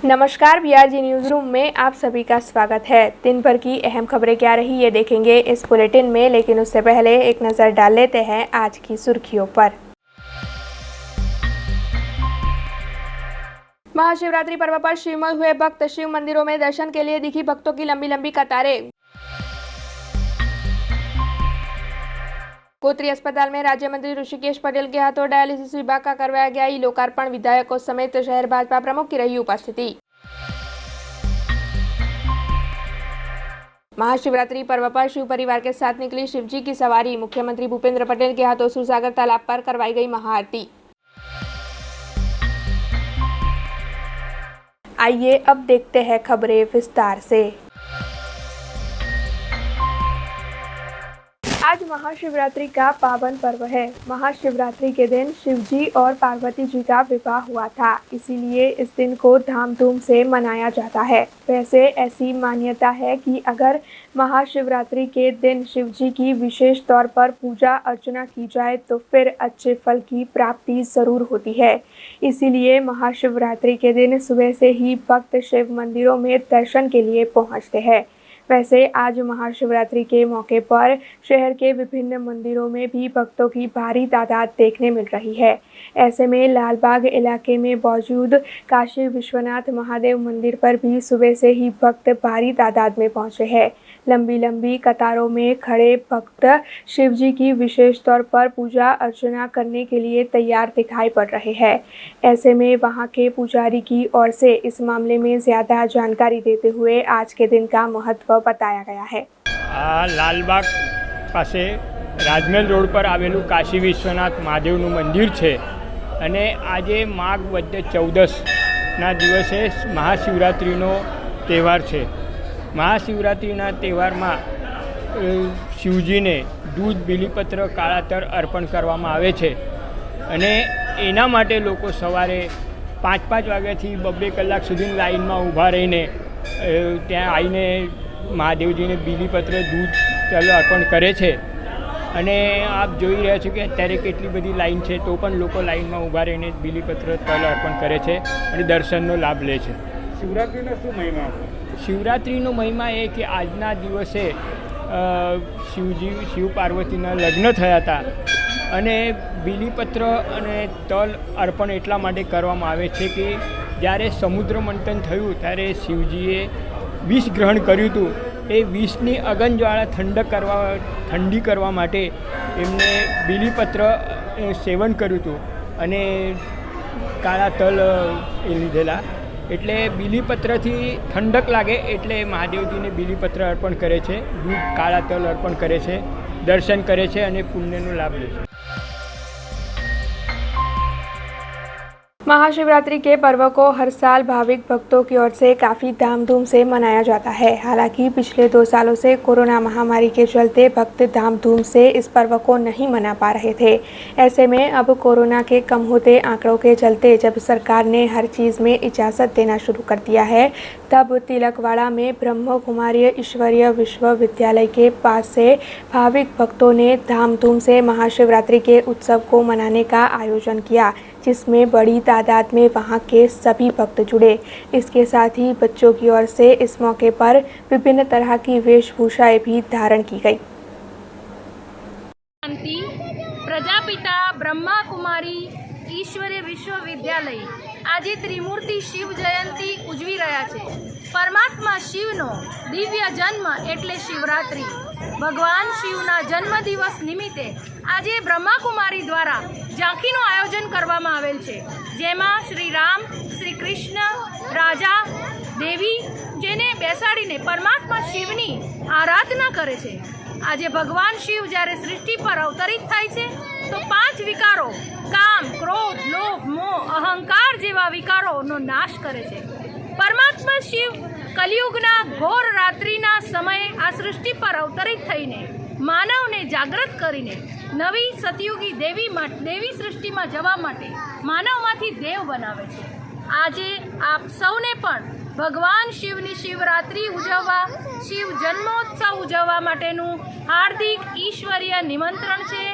नमस्कार, BRG news room में आप सभी का स्वागत है। दिन भर की अहम खबरें क्या रही ये देखेंगे इस बुलेटिन में, लेकिन उससे पहले एक नजर डाल लेते हैं आज की सुर्खियों पर। महाशिवरात्रि पर्व पर शिवमय हुए भक्त, शिव मंदिरों में दर्शन के लिए दिखी भक्तों की लंबी लंबी कतारें। कोतरी अस्पताल में राज्य मंत्री ऋषिकेश पटेल के हाथों डायलिसिस विभाग का करवाया गया ई लोकार्पण। विधायकों समेत शहर भाजपा प्रमुख की रही उपस्थिति। महाशिवरात्रि पर्व पर शिव परिवार के साथ निकली शिवजी की सवारी। मुख्यमंत्री भूपेंद्र पटेल के हाथों सूरसागर तालाब पर करवाई गई महाआरती। आइए अब देखते हैं खबरें विस्तार से। आज महाशिवरात्रि का पावन पर्व है। महाशिवरात्रि के दिन शिवजी और पार्वती जी का विवाह हुआ था, इसीलिए इस दिन को धामधूम से मनाया जाता है। वैसे ऐसी मान्यता है कि अगर महाशिवरात्रि के दिन शिवजी की विशेष तौर पर पूजा अर्चना की जाए तो फिर अच्छे फल की प्राप्ति जरूर होती है। इसीलिए महाशिवरात्रि के दिन सुबह से ही भक्त शिव मंदिरों में दर्शन के लिए पहुंचते हैं। वैसे आज महाशिवरात्रि के मौके पर शहर के विभिन्न मंदिरों में भी भक्तों की भारी तादाद देखने मिल रही है। ऐसे में लालबाग इलाके में मौजूद काशी विश्वनाथ महादेव मंदिर पर भी सुबह से ही भक्त भारी तादाद में पहुंचे हैं। लंबी लंबी कतारों में खड़े भक्त शिवजी की विशेष तौर पर पूजा अर्चना करने के लिए तैयार दिखाई पड़ रहे हैं। ऐसे में वहां के पुजारी की ओर से इस मामले में ज़्यादा जानकारी देते हुए आज के दिन का महत्व बताया गया है। लालबाग પાસે રાજમહેલ રોડ પર આવેલું કાશી વિશ્વનાથ મહાદેવનું મંદિર છે અને આજે માઘ વદ 14ના દિવસે મહાશિવરાત્રિનો તહેવાર છે। મહાશિવરાત્રિના તહેવારમાં શિવજીને દૂધ બીલીપત્ર કાળા તલ અર્પણ કરવામાં આવે છે અને એના માટે લોકો સવારે 5-5 વાગ્યાથી 2-2 કલાક સુધી લાઈનમાં ઊભા રહીને ત્યાં આવીને મહાદેવજીને બીલીપત્ર દૂધ તલ અર્પણ કરે છે અને આપ જોઈ રહ્યા છો કે અત્યારે કેટલી બધી લાઈન છે તો પણ લોકો લાઈનમાં ઊભા રહીને બીલીપત્ર તલ અર્પણ કરે છે અને દર્શનનો લાભ લે છે। શિવરાત્રિનો શું મહિમા? શિવરાત્રિનો મહિમા એ કે આજના દિવસે શિવ પાર્વતીના લગ્ન થયા હતા અને બીલીપત્ર અને તલ અર્પણ એટલા માટે કરવામાં આવે છે કે જ્યારે સમુદ્ર મંથન થયું ત્યારે શિવજીએ વિષ ગ્રહણ કર્યું હતું। એ વિષની અગનજ્વાળા ઠંડી કરવા માટે એમને બીલીપત્ર સેવન કર્યું હતું અને કાળા તલ એ લીધેલા, એટલે બીલીપત્રથી ઠંડક લાગે એટલે મહાદેવજીને બીલીપત્ર અર્પણ કરે છે, દૂધ કાળા તલ અર્પણ કરે છે, દર્શન કરે છે અને પુણ્યનો લાભ લે છે। महाशिवरात्रि के पर्व को हर साल भाविक भक्तों की ओर से काफ़ी धामधूम से मनाया जाता है। हालांकि पिछले 2 सालों से कोरोना महामारी के चलते भक्त धामधूम से इस पर्व को नहीं मना पा रहे थे। ऐसे में अब कोरोना के कम होते आंकड़ों के चलते जब सरकार ने हर चीज़ में इजाज़त देना शुरू कर दिया है, तब तिलकवाड़ा में ब्रह्म कुमारी ईश्वरीय विश्वविद्यालय के पास से भाविक भक्तों ने धामधूम से महाशिवरात्रि के उत्सव को मनाने का आयोजन किया, जिसमें बड़ी तादाद में वहां के सभी भक्त जुड़े। इसके साथ ही बच्चों की ओर से इस मौके पर विभिन्न तरह की वेशभूषाएं भी धारण की गई। प्रजापिता ब्रह्मा कुमारी ईश्वरीय विश्वविद्यालय આજે ત્રિમૂર્તિ શિવ જયંતિ ઉજવી રહ્યા છે। પરમાત્મા શિવનો દિવ્ય જન્મ એટલે શિવરાત્રિ। ભગવાન શિવના જન્મદિવસ નિમિત્તે આજે બ્રહ્માકુમારી દ્વારા ઝાંખીનું આયોજન કરવામાં આવેલ છે, જેમાં શ્રી રામ, શ્રી કૃષ્ણ, રાજા, દેવી જેને બેસાડીને પરમાત્મા શિવની આરાધના કરે છે। આજે ભગવાન શિવ જ્યારે સૃષ્ટિ પર અવતરિત થાય છે તો 5 વિકારો કામ, ક્રોધ, લોભ, મોહ, અહંકાર જેવા વિકારોનો નાશ કરે છે। પરમાત્મા શિવ કલિયુગના ઘોર રાત્રિના સમયે આ સૃષ્ટિ પર અવતરિત થઈને માનવને જાગૃત કરીને નવી સતયુગી દેવી સૃષ્ટિમાં જવા માટે માનવમાંથી દેવ બનાવે છે। આજે આપ સૌને પણ ભગવાન શિવની શિવરાત્રિ ઉજવવા, શિવ જન્મોત્સવ ઉજવવા માટેનું હાર્દિક ઈશ્વરીય નિમંત્રણ છે।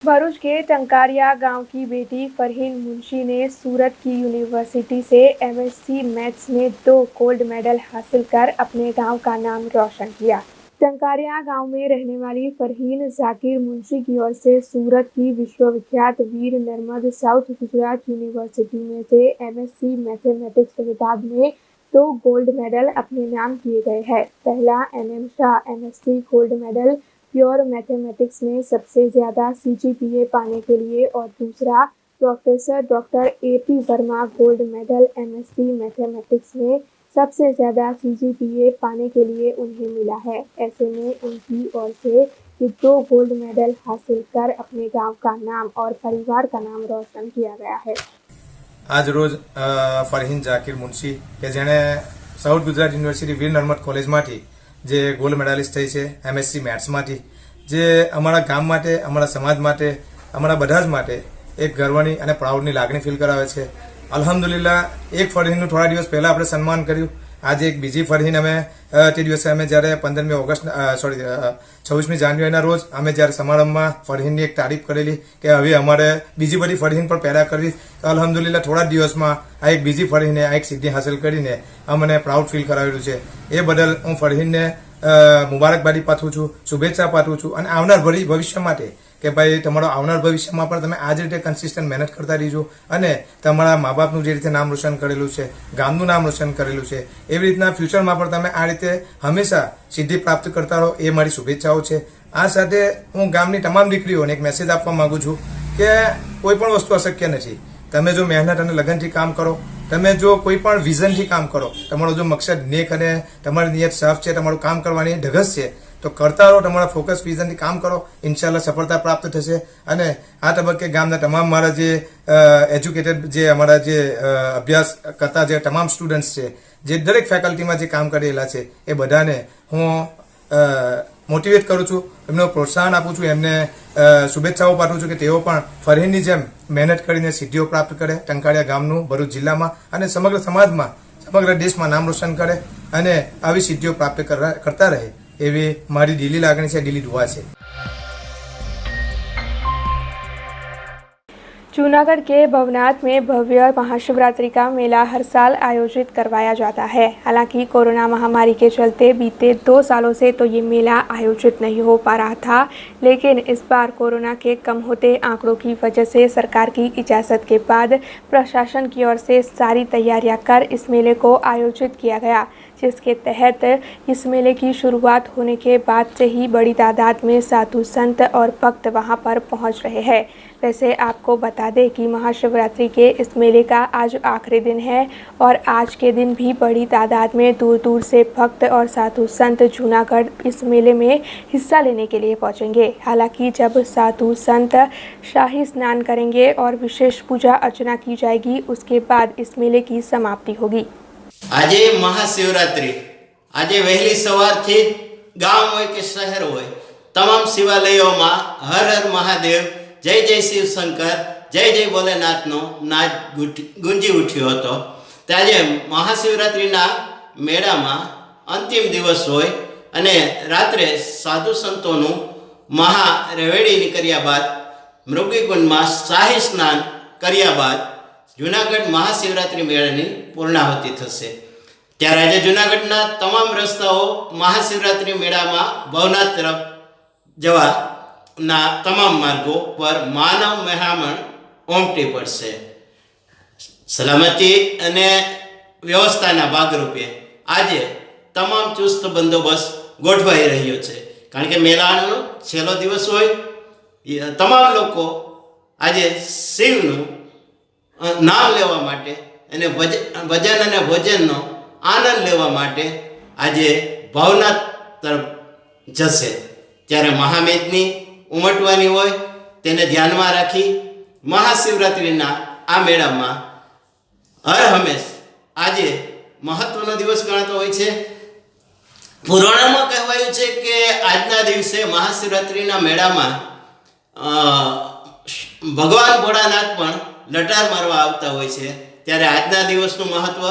भरूच के टंकारिया गांव की बेटी फरहीन मुंशी ने सूरत की यूनिवर्सिटी से एमएससी मैथ्स में 2 गोल्ड मेडल हासिल कर अपने गांव का नाम रोशन किया। टंकारिया गांव में रहने वाली फरहीन जाकिर मुंशी की ओर से सूरत की विश्वविख्यात वीर नर्मद साउथ गुजरात यूनिवर्सिटी में से एमएससी मैथमेटिक्स विभाग में 2 गोल्ड मेडल अपने नाम किए गए हैं। पहला NM Shah MSc gold medal pure mathematics में सबसे ज़्यादा सीजीपीए पाने के लिए और दूसरा professor doctor AP Verma gold medal MSc mathematics में सबसे ज़्यादा सीजीपीए पाने के लिए उन्हें मिला है। ऐसे में उनकी ओर से ये 2 गोल्ड मेडल हासिल कर अपने गांव का नाम और परिवार का नाम रोशन किया गया है। आज रोज फरहीन जाकिर मुंशी के जेने साउथ गुजरात यूनिवर्सिटी वीर नर्मद कॉलेजमांथी જે ગોલ્ડ મેડાલિસ્ટ થઈ છે એમએસસી મેથ્સમાંથી, જે અમારા ગામ માટે, અમારા સમાજ માટે, અમારા બધા જ માટે એક ગર્વની અને પ્રાઉડની લાગણી ફીલ કરાવે છે। અલ્હમ્દુલિલ્લાહ એક ફરહીનનું થોડા દિવસ પહેલાં આપણે સન્માન કર્યું। આજે એક બીજી ફરહીન અમે તે દિવસે અમે જ્યારે 26મી જાન્યુઆરીના રોજ અમે જ્યારે સમારંભમાં ફરહીનની એક તારીફ કરેલી કે હવે અમારે બીજી બધી ફરહીન પણ પેદા કરવી, તો અલ્હમ્દુલિલ્લાહ થોડા દિવસમાં આ એક બીજી ફરહીને આ એક સિદ્ધિ હાંસલ કરીને અમને પ્રાઉડ ફીલ કરાવેલું છે। એ બદલ હું ફરહીનને મુબારકબાદી પાઠવું છું, શુભેચ્છા પાઠવું છું અને આવનાર ભવિષ્ય માટે કે ભાઈ તમારો આવનાર ભવિષ્યમાં પણ તમે આ જ રીતે કન્સિસ્ટન્ટ મહેનત કરતા રહીજો અને તમારા મા બાપનું જે રીતે નામ રોશન કરેલું છે, ગામનું નામ રોશન કરેલું છે, એવી રીતના ફ્યુચરમાં પણ તમે આ રીતે હંમેશા સિદ્ધિ પ્રાપ્ત કરતા રહો, એ મારી શુભેચ્છાઓ છે। આ સાથે હું ગામની તમામ દીકરીઓને એક મેસેજ આપવા માંગુ છું કે કોઈ પણ વસ્તુ અશક્ય નથી। તમે જો મહેનત અને લગનથી કામ કરો, તમે જો કોઈ પણ વિઝનથી કામ કરો, તમારો જો મકસદ નેક અને તમારી નિયત સાફ છે, તમારું કામ કરવાની ઢગસ છે, તો કરતા રહો, તમારા ફોકસ વિઝનથી કામ કરો, ઇન્શાલ્લાહ સફળતા પ્રાપ્ત થશે। અને આ તબક્કે ગામના તમામ મારા જે એજ્યુકેટેડ જે અમારા જે અભ્યાસ કરતા જે તમામ સ્ટુડન્ટ્સ છે, જે દરેક ફેકલ્ટીમાં જે કામ કરેલા છે, એ બધાને હું મોટિવેટ કરું છું, એમને પ્રોત્સાહન આપું છું, એમને શુભેચ્છાઓ પાઠવું છું કે તેઓ પણ ફરહીનની જેમ મહેનત કરીને સિદ્ધિઓ પ્રાપ્ત કરે, ટંકારિયા ગામનું ભરૂચ જિલ્લામાં અને સમગ્ર સમાજમાં, સમગ્ર દેશમાં નામ રોશન કરે અને આવી સિદ્ધિઓ પ્રાપ્ત કરતા રહે, એવી મારી દિલી લાગણી છે, દિલી દુઆ છે। जूनागढ़ के भवनाथ में भव्य महाशिवरात्रि का मेला हर साल आयोजित करवाया जाता है। हालांकि कोरोना महामारी के चलते बीते 2 सालों से तो ये मेला आयोजित नहीं हो पा रहा था, लेकिन इस बार कोरोना के कम होते आंकड़ों की वजह से सरकार की इजाज़त के बाद प्रशासन की ओर से सारी तैयारियां कर इस मेले को आयोजित किया गया, जिसके तहत इस मेले की शुरुआत होने के बाद से ही बड़ी तादाद में साधु संत और भक्त वहां पर पहुंच रहे हैं। वैसे आपको बता दें कि महाशिवरात्रि के इस मेले का आज आखिरी दिन है और आज के दिन भी बड़ी तादाद में दूर दूर से भक्त और साधु संत जूनागढ़ इस मेले में हिस्सा लेने के लिए पहुंचेंगे। हालांकि जब साधु संत शाही स्नान करेंगे और विशेष पूजा अर्चना की जाएगी, उसके बाद इस मेले की समाप्ति होगी। આજે મહાશિવરાત્રિ, આજે વહેલી સવારથી ગામ હોય કે શહેર હોય, તમામ શિવાલયોમાં હર હર મહાદેવ, જય જય શિવ શંકર, જય જય ભોલેનાથનો નાદ ગુંજી ઉઠ્યો હતો। ત્યારે મહાશિવરાત્રિના મેળામાં અંતિમ દિવસ હોય અને રાત્રે સાધુ સંતોનું મહા રવેડી નીકળ્યા બાદ મૃગીકુંડમાં શાહી સ્નાન કર્યા બાદ જૂનાગઢ મહાશિવરાત્રિ મેળાની પૂર્ણાહુતિ થશે। ત્યારે આજે જૂનાગઢના તમામ રસ્તાઓ મહાશિવરાત્રિ મેળામાં ભવનાથ તરફ જવાના તમામ માર્ગો પર માનવ મહેરામણ ઉમટી પડશે। સલામતી અને વ્યવસ્થાના ભાગરૂપે આજે તમામ ચુસ્ત બંદોબસ્ત ગોઠવાઈ રહ્યો છે, કારણ કે મેળાનો છેલ્લો દિવસ હોય। તમામ લોકો આજે શિવનું નામ લેવા માટે અને ભજન અને ભોજનનો આનંદ લેવા માટે આજે ભવનાથ તરફ જશે। ત્યારે મહામેદની ઉમટવાની હોય, તેને ધ્યાનમાં રાખી મહાશિવરાત્રિના આ મેળામાં હર હંમેશ આજે મહત્વનો દિવસ ગણાતો હોય છે। પુરાણોમાં કહેવાયું છે કે આજના દિવસે મહાશિવરાત્રિના મેળામાં ભગવાન ભોળાનાથ પણ લટાર મારવા આવતા હોય છે। ત્યારે આજના દિવસનું મહત્વ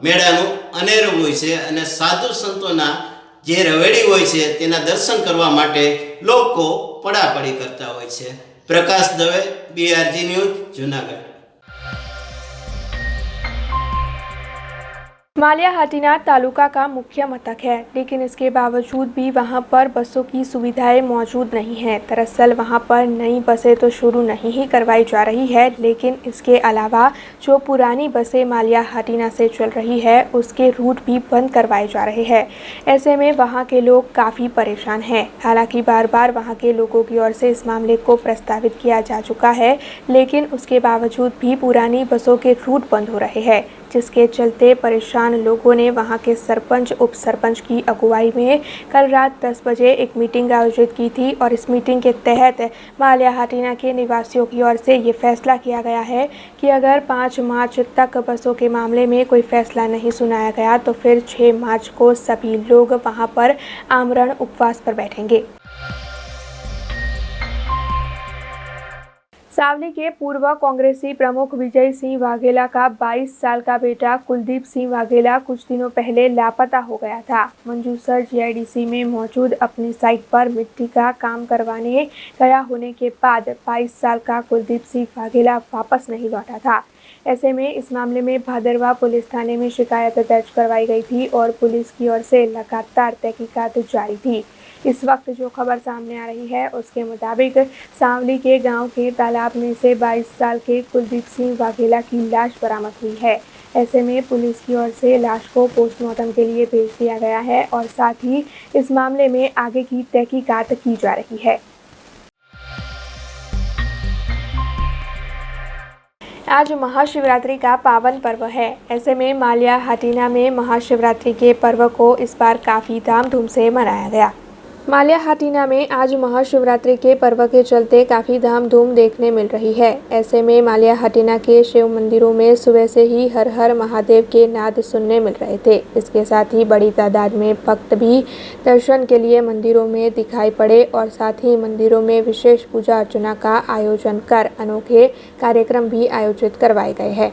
મેળાનું અનેરું હોય છે અને સાધુ સંતોના જે રવેડી હોય છે તેના દર્શન કરવા માટે લોકો પડાપડી કરતા હોય છે। प्रकाश दवे, BRG न्यूज, जूनागढ़। मालिया हाटीना तालुका का मुख्य मथक है, लेकिन इसके बावजूद भी वहां पर बसों की सुविधाएं मौजूद नहीं हैं। दरअसल वहां पर नई बसें तो शुरू नहीं ही करवाई जा रही है, लेकिन इसके अलावा जो पुरानी बसें मालिया हाटीना से चल रही है उसके रूट भी बंद करवाए जा रहे हैं। ऐसे में वहां के लोग काफ़ी परेशान हैं। हालांकि बार बार वहां के लोगों की ओर से इस मामले को प्रस्तावित किया जा चुका है, लेकिन उसके बावजूद भी पुरानी बसों के रूट बंद हो रहे हैं, जिसके चलते परेशान लोगों ने वहां के सरपंच, उप सरपंच की अगुवाई में कल रात 10 बजे एक मीटिंग आयोजित की थी और इस मीटिंग के तहत मालिया हाटीना के निवासियों की ओर से ये फैसला किया गया है कि अगर 5 मार्च तक बसों के मामले में कोई फैसला नहीं सुनाया गया तो फिर 6 मार्च को सभी लोग वहां पर आमरण उपवास पर बैठेंगे। सावली के पूर्व कांग्रेसी प्रमुख विजय सिंह वाघेला का 22 साल का बेटा कुलदीप सिंह वाघेला कुछ दिनों पहले लापता हो गया था। मंजूसर GIDC में मौजूद अपनी साइट पर मिट्टी का काम करवाने गया होने के बाद 22 साल का कुलदीप सिंह वाघेला वापस नहीं लौटा था। ऐसे में इस मामले में भादरवा पुलिस थाने में शिकायत दर्ज करवाई गई थी और पुलिस की ओर से लगातार तहकीकात जारी थी। इस वक्त जो खबर सामने आ रही है उसके मुताबिक सांवली के गांव के तालाब में से 22 साल के कुलदीप सिंह वाघेला की लाश बरामद हुई है। ऐसे में पुलिस की ओर से लाश को पोस्टमार्टम के लिए भेज दिया गया है और साथ ही इस मामले में आगे की तहकीकात की जा रही है। आज महाशिवरात्रि का पावन पर्व है। ऐसे में मालिया हाटीना में महाशिवरात्रि के पर्व को इस बार काफ़ी धामधूम से मनाया गया। मालिया हाटीना में आज महाशिवरात्रि के पर्व के चलते काफ़ी धामधूम देखने मिल रही है। ऐसे में मालिया हाटीना के शिव मंदिरों में सुबह से ही हर हर महादेव के नाद सुनने मिल रहे थे। इसके साथ ही बड़ी तादाद में भक्त भी दर्शन के लिए मंदिरों में दिखाई पड़े और साथ ही मंदिरों में विशेष पूजा अर्चना का आयोजन कर अनोखे कार्यक्रम भी आयोजित करवाए गए हैं।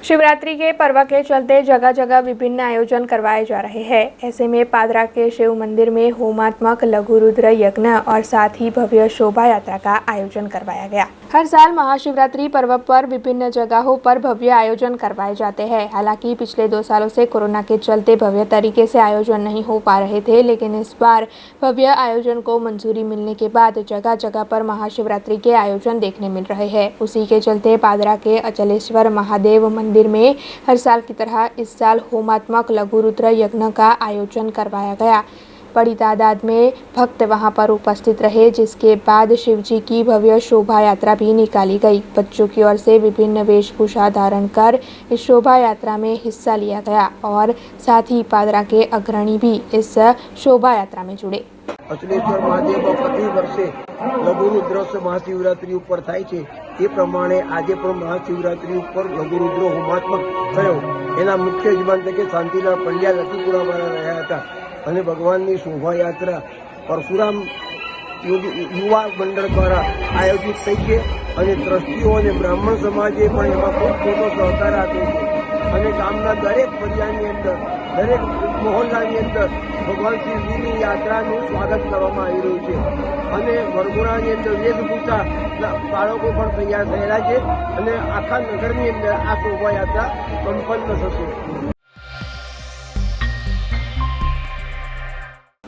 शिवरात्रि के पर्व के चलते जगह जगह विभिन्न आयोजन करवाए जा रहे हैं। ऐसे में पादरा के शिव मंदिर में होमात्मक लघु रुद्र यज्ञ और साथ ही भव्य शोभा यात्रा का आयोजन करवाया गया। हर साल महाशिवरात्रि पर्व पर विभिन्न जगहों पर भव्य आयोजन करवाए जाते हैं। हालांकि पिछले 2 सालों से कोरोना के चलते भव्य तरीके से आयोजन नहीं हो पा रहे थे, लेकिन इस बार भव्य आयोजन को मंजूरी मिलने के बाद जगह जगह पर महाशिवरात्रि के आयोजन देखने मिल रहे हैं। उसी के चलते पादरा के अचलेश्वर महादेव मंदिर में हर साल की तरह इस साल होमात्मक लघु रुद्र यज्ञ का आयोजन करवाया गया। बड़ी तादाद में भक्त वहां पर उपस्थित रहे, जिसके बाद शिवजी की भव्य शोभा यात्रा भी निकाली गई। बच्चों की ओर से विभिन्न वेशभूषा धारण कर इस शोभा यात्रा में हिस्सा लिया गया और साथ ही पादरा के अग्रणी भी इस शोभा यात्रा में जुड़े। અચલેશ્વર મહાદેવ પ્રતિ વર્ષે લઘુ રુદ્ર મહાશિવરાત્રી ઉપર થાય છે એ પ્રમાણે આજે પણ મહાશિવરાત્રી ઉપર લઘુ રુદ્ર હોમાત્મક થયો। એના મુખ્ય યજમાન તરીકે શાંતિલાલ પંડ્યા લખીપુરાવાળા રહ્યા હતા અને ભગવાનની શોભાયાત્રા પરશુરામ યુવા મંડળ દ્વારા આયોજિત થઈ છે અને ટ્રસ્ટીઓ અને બ્રાહ્મણ સમાજે પણ એમાં ખૂબ મોટો સહકાર આપ્યો છે અને ગામના દરેક ફરિયાની અંદર દરેક મહોલ્લાની અંદર ભગવાન શિવજીની યાત્રાનું સ્વાગત કરવામાં આવી રહ્યું છે અને વરઘોડાની અંદર વેશભૂષા બાળકો પણ તૈયાર થયેલા છે અને આખા નગરની અંદર આ શોભાયાત્રા સંપન્ન થશે।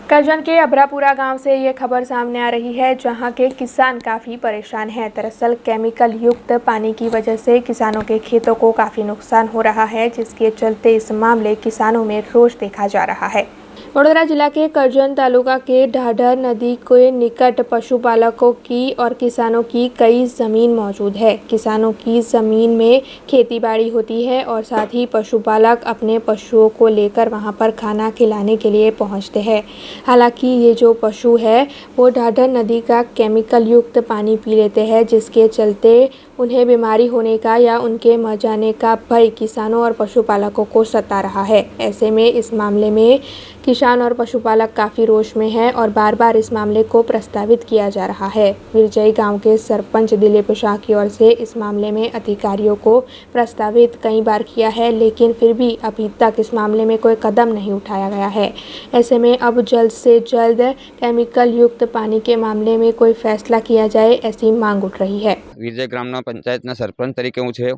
करजन के अबरापुरा गांव से ये खबर सामने आ रही है, जहां के किसान काफ़ी परेशान हैं। दरअसल केमिकल युक्त पानी की वजह से किसानों के खेतों को काफ़ी नुकसान हो रहा है, जिसके चलते इस मामले किसानों में रोष देखा जा रहा है। वडोदरा जिला के करजन तालुका के ढाढर नदी के निकट पशुपालकों की और किसानों की कई ज़मीन मौजूद है। किसानों की ज़मीन में खेतीबाड़ी होती है और साथ ही पशुपालक अपने पशुओं को लेकर वहां पर खाना खिलाने के लिए पहुंचते हैं। हालांकि ये जो पशु है वो ढाढर नदी का केमिकल युक्त पानी पी लेते हैं, जिसके चलते उन्हें बीमारी होने का या उनके मर जाने का भय किसानों और पशुपालकों को सता रहा है। ऐसे में इस मामले में किसान और पशुपालक काफ़ी रोष में हैं और बार बार इस मामले को प्रस्तावित किया जा रहा है। विरजई गांव के सरपंच दिलीप शाह की ओर से इस मामले में अधिकारियों को प्रस्तावित कई बार किया है, लेकिन फिर भी अभी तक इस मामले में कोई कदम नहीं उठाया गया है। ऐसे में अब जल्द से जल्द केमिकल युक्त पानी के मामले में कोई फैसला किया जाए, ऐसी मांग उठ रही है। विरजय ग्रामना पंचायतना सरपंच तरीके हूँ छे।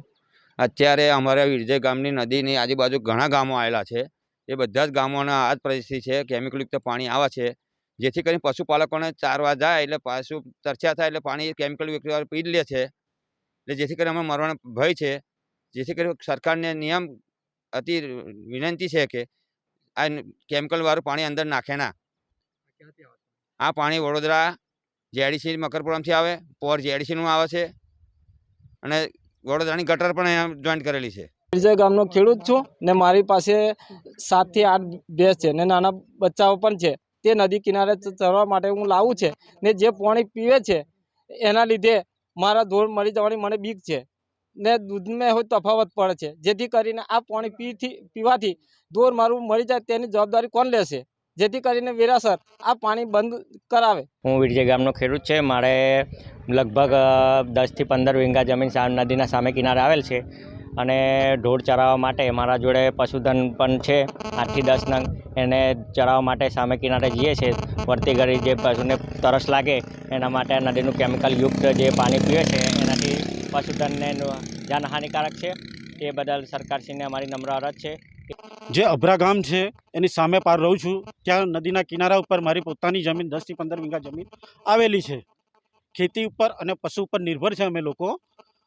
अत्यारे अमारा विरजय गामनी नदीनी आजूबाजू घणा गामों आवेला छे। ये बधा ज गामोना आ ज परिस्थिति छे। केमिकलयुक्त पाणी आवे छे, जेथी करीने पशुपालकोने चारवा जाय एटले पशु तरस्या थाय एटले पाणी केमिकलयुक्त पी લે છે, એટલે જેથી કરીને અમે મરવાનો ભય છે। જેથી કરી સરકારને નિયમ અતિ વિનંતી છે કે આ કેમિકલવાળું પાણી અંદર નાખે ના। આ પાણી વડોદરા જેડીસી મકરપુરમથી આવે, પોર જેડીસીનું આવે છે અને વડોદરાની ગટર પણ અહીંયા જોઈન્ટ કરેલી છે। વિરજય ગામનો ખેડૂત છું ને મારી પાસે 7 થી 8 ભેંસ છે ને નાના બચ્ચાઓ પણ છે। તે નદી કિનારે ચરવા માટે હું લાવું છે ને જે પાણી પીવે છે એના લીધે મારા ઢોર મરી જવાની મને બીક છે ને દૂધમાં હોય તફાવત પડે છે। જેથી કરીને આ પાણી પીવાથી ઢોર મારું મરી જાય તેની જવાબદારી કોણ લેશે? જેથી કરીને વેરાસર આ પાણી બંધ કરાવે। હું વિરજય ગામનો ખેડૂત છે। મારે લગભગ 10 થી 15 વીંગા જમીન નદીના સામે કિનારે આવેલ છે અને ઢોર ચરાવવા માટે મારા જોડે પશુધન પણ છે 8 થી 10 નંગ। એને ચરાવવા માટે સામે કિનારે જઈએ છીએ। વળતી ઘડી જે પશુને તરસ લાગે એના માટે નદીનું કેમિકલ યુક્ત જે પાણી પીવે છે એનાથી પશુધનને જાનહાનિકારક છે। એ બદલ સરકારશ્રીને અમારી નમ્ર અરજ છે। જે અભરા ગામ છે એની સામે પાર રહું છું, ત્યાં નદીના કિનારા ઉપર મારી પોતાની જમીન 10 થી 15 વીઘા જમીન આવેલી છે। ખેતી ઉપર અને પશુ ઉપર નિર્ભર છે અમે લોકો।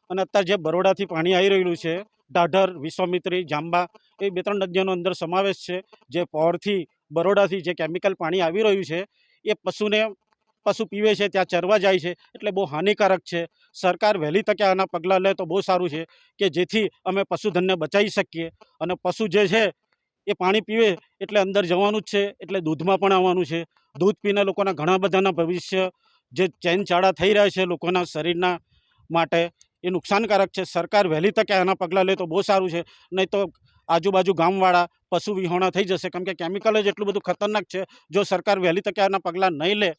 અને અત્યારે જે બરોડાથી પાણી આવી રહ્યું છે, ઢાઢર, વિશ્વામિત્રી, જાંબા એ 2-3 નદીઓનો અંદર સમાવેશ છે। જે પોરથી બરોડાથી જે કેમિકલ પાણી આવી રહ્યું છે એ પશુ પીવે છે, ત્યાં ચરવા જાય છે, એટલે બહુ હાનિકારક છે। સરકાર વહેલી તકે આના પગલાં લે તો બહુ સારું છે કે જેથી અમે પશુધનને બચાવી શકીએ। અને પશુ જે છે એ પાણી પીવે એટલે અંદર જવાનું જ છે, એટલે દૂધમાં પણ આવવાનું છે। દૂધ પીને લોકોના ઘણા બધાના ભવિષ્ય જે ચેનચાળા થઈ રહ્યા છે લોકોના શરીરના માટે એ નુકસાનકારક છે। સરકાર વહેલી તકે આના પગલાં લે તો બહુ સારું છે, નહીં તો આજુબાજુ ગામવાળા પશુ વિહોણા થઈ જશે। કેમ કે કેમિકલ જ એટલું બધું ખતરનાક છે, જો સરકાર વહેલી તકે આના પગલાં નહીં લે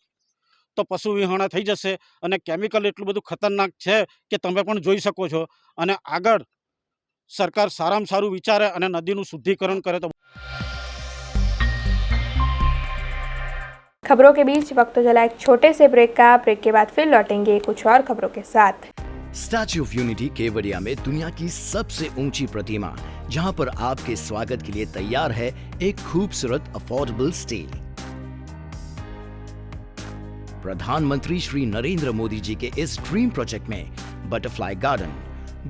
તો પશુ વિહોણા થઈ જશે। અને કેમિકલ એટલું બધું ખતરનાક છે કે તમે પણ જોઈ શકો છો। અને આગળ સરકાર સારામાં સારું વિચારે અને નદીનું શુદ્ધિકરણ કરે તો। खबरों के बीच वक्त चला एक छोटे से ब्रेक का। ब्रेक के बाद फिर लौटेंगे कुछ और खबरों के साथ। स्टैच्यू ऑफ यूनिटी केवड़िया में दुनिया की सबसे ऊंची प्रतिमा, जहां पर आपके स्वागत के लिए तैयार है एक खूबसूरत अफोर्डेबल स्टे। प्रधानमंत्री श्री नरेंद्र मोदी जी के इस ड्रीम प्रोजेक्ट में butterfly garden,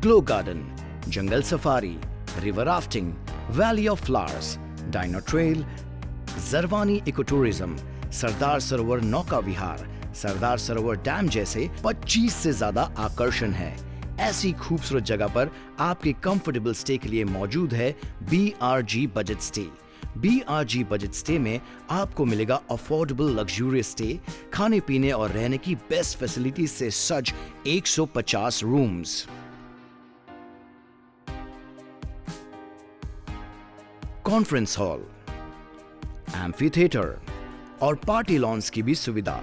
glow garden, jungle safari, river rafting, valley of flowers, dino trail, Jarwani eco tourism, Sardar Sarovar नौका विहार, सरदार सरोवर डैम जैसे 25 से ज्यादा आकर्षण है। ऐसी खूबसूरत जगह पर आपके कंफर्टेबल स्टे के लिए मौजूद है BRG budget stay. BRG budget stay में आपको मिलेगा अफोर्डेबल लग्जूरियस स्टे, खाने पीने और रहने की बेस्ट फैसिलिटी से सज्ज 150 rooms, conference hall, amphi theatre और पार्टी लॉन्स की भी सुविधा,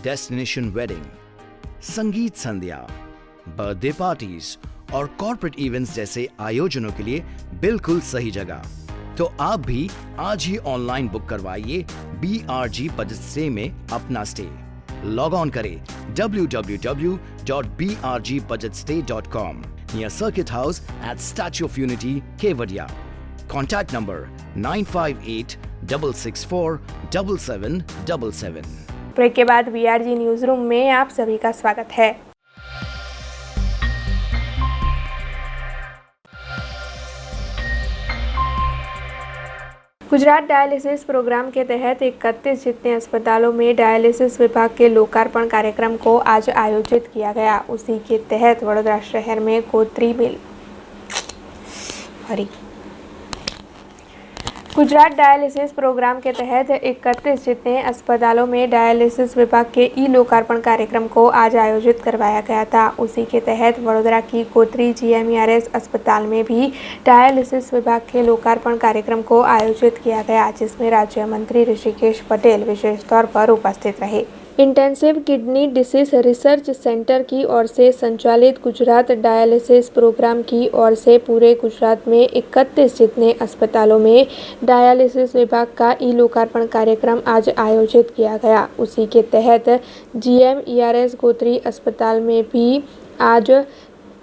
डेस्टिनेशन वेडिंग, संगीत संध्या, बर्थडे पार्टीज और कॉर्पोरेट इवेंट्स जैसे आयोजनों के लिए बिल्कुल सही जगह। तो आप भी आज ही ऑनलाइन बुक करवाइए BRG बजट स्टे में अपना स्टे। लॉग ऑन करें www.brgbudgetstay.com near circuit house at Statue of Unity Kevadia. Contact number 6647777. Break के बाद VRG न्यूज रूम में आप सभी का स्वागत है। गुजरात डायलिसिस प्रोग्राम के तहत 31 जितने अस्पतालों में डायलिसिस विभाग के लोकार्पण कार्यक्रम को आज आयोजित किया गया। उसी के तहत वडोदरा शहर में गोत्री मिल गुजरात डायलिसिस प्रोग्राम के तहत 31 जितने अस्पतालों में डायलिसिस विभाग के लोकार्पण कार्यक्रम को आज आयोजित करवाया गया था। उसी के तहत वडोदरा की गोत्री GMERS अस्पताल में भी डायलिसिस विभाग के लोकार्पण कार्यक्रम को आयोजित किया गया, जिसमें राज्य मंत्री ऋषिकेश पटेल विशेष तौर पर उपस्थित रहे। Intensive kidney disease research centre की ओर से संचालित गुजरात डायलिसिस प्रोग्राम की ओर से पूरे गुजरात में 31 जितने अस्पतालों में डायलिसिस विभाग का लोकार्पण कार्यक्रम आज आयोजित किया गया। उसी के तहत GMERS गोत्री अस्पताल में भी आज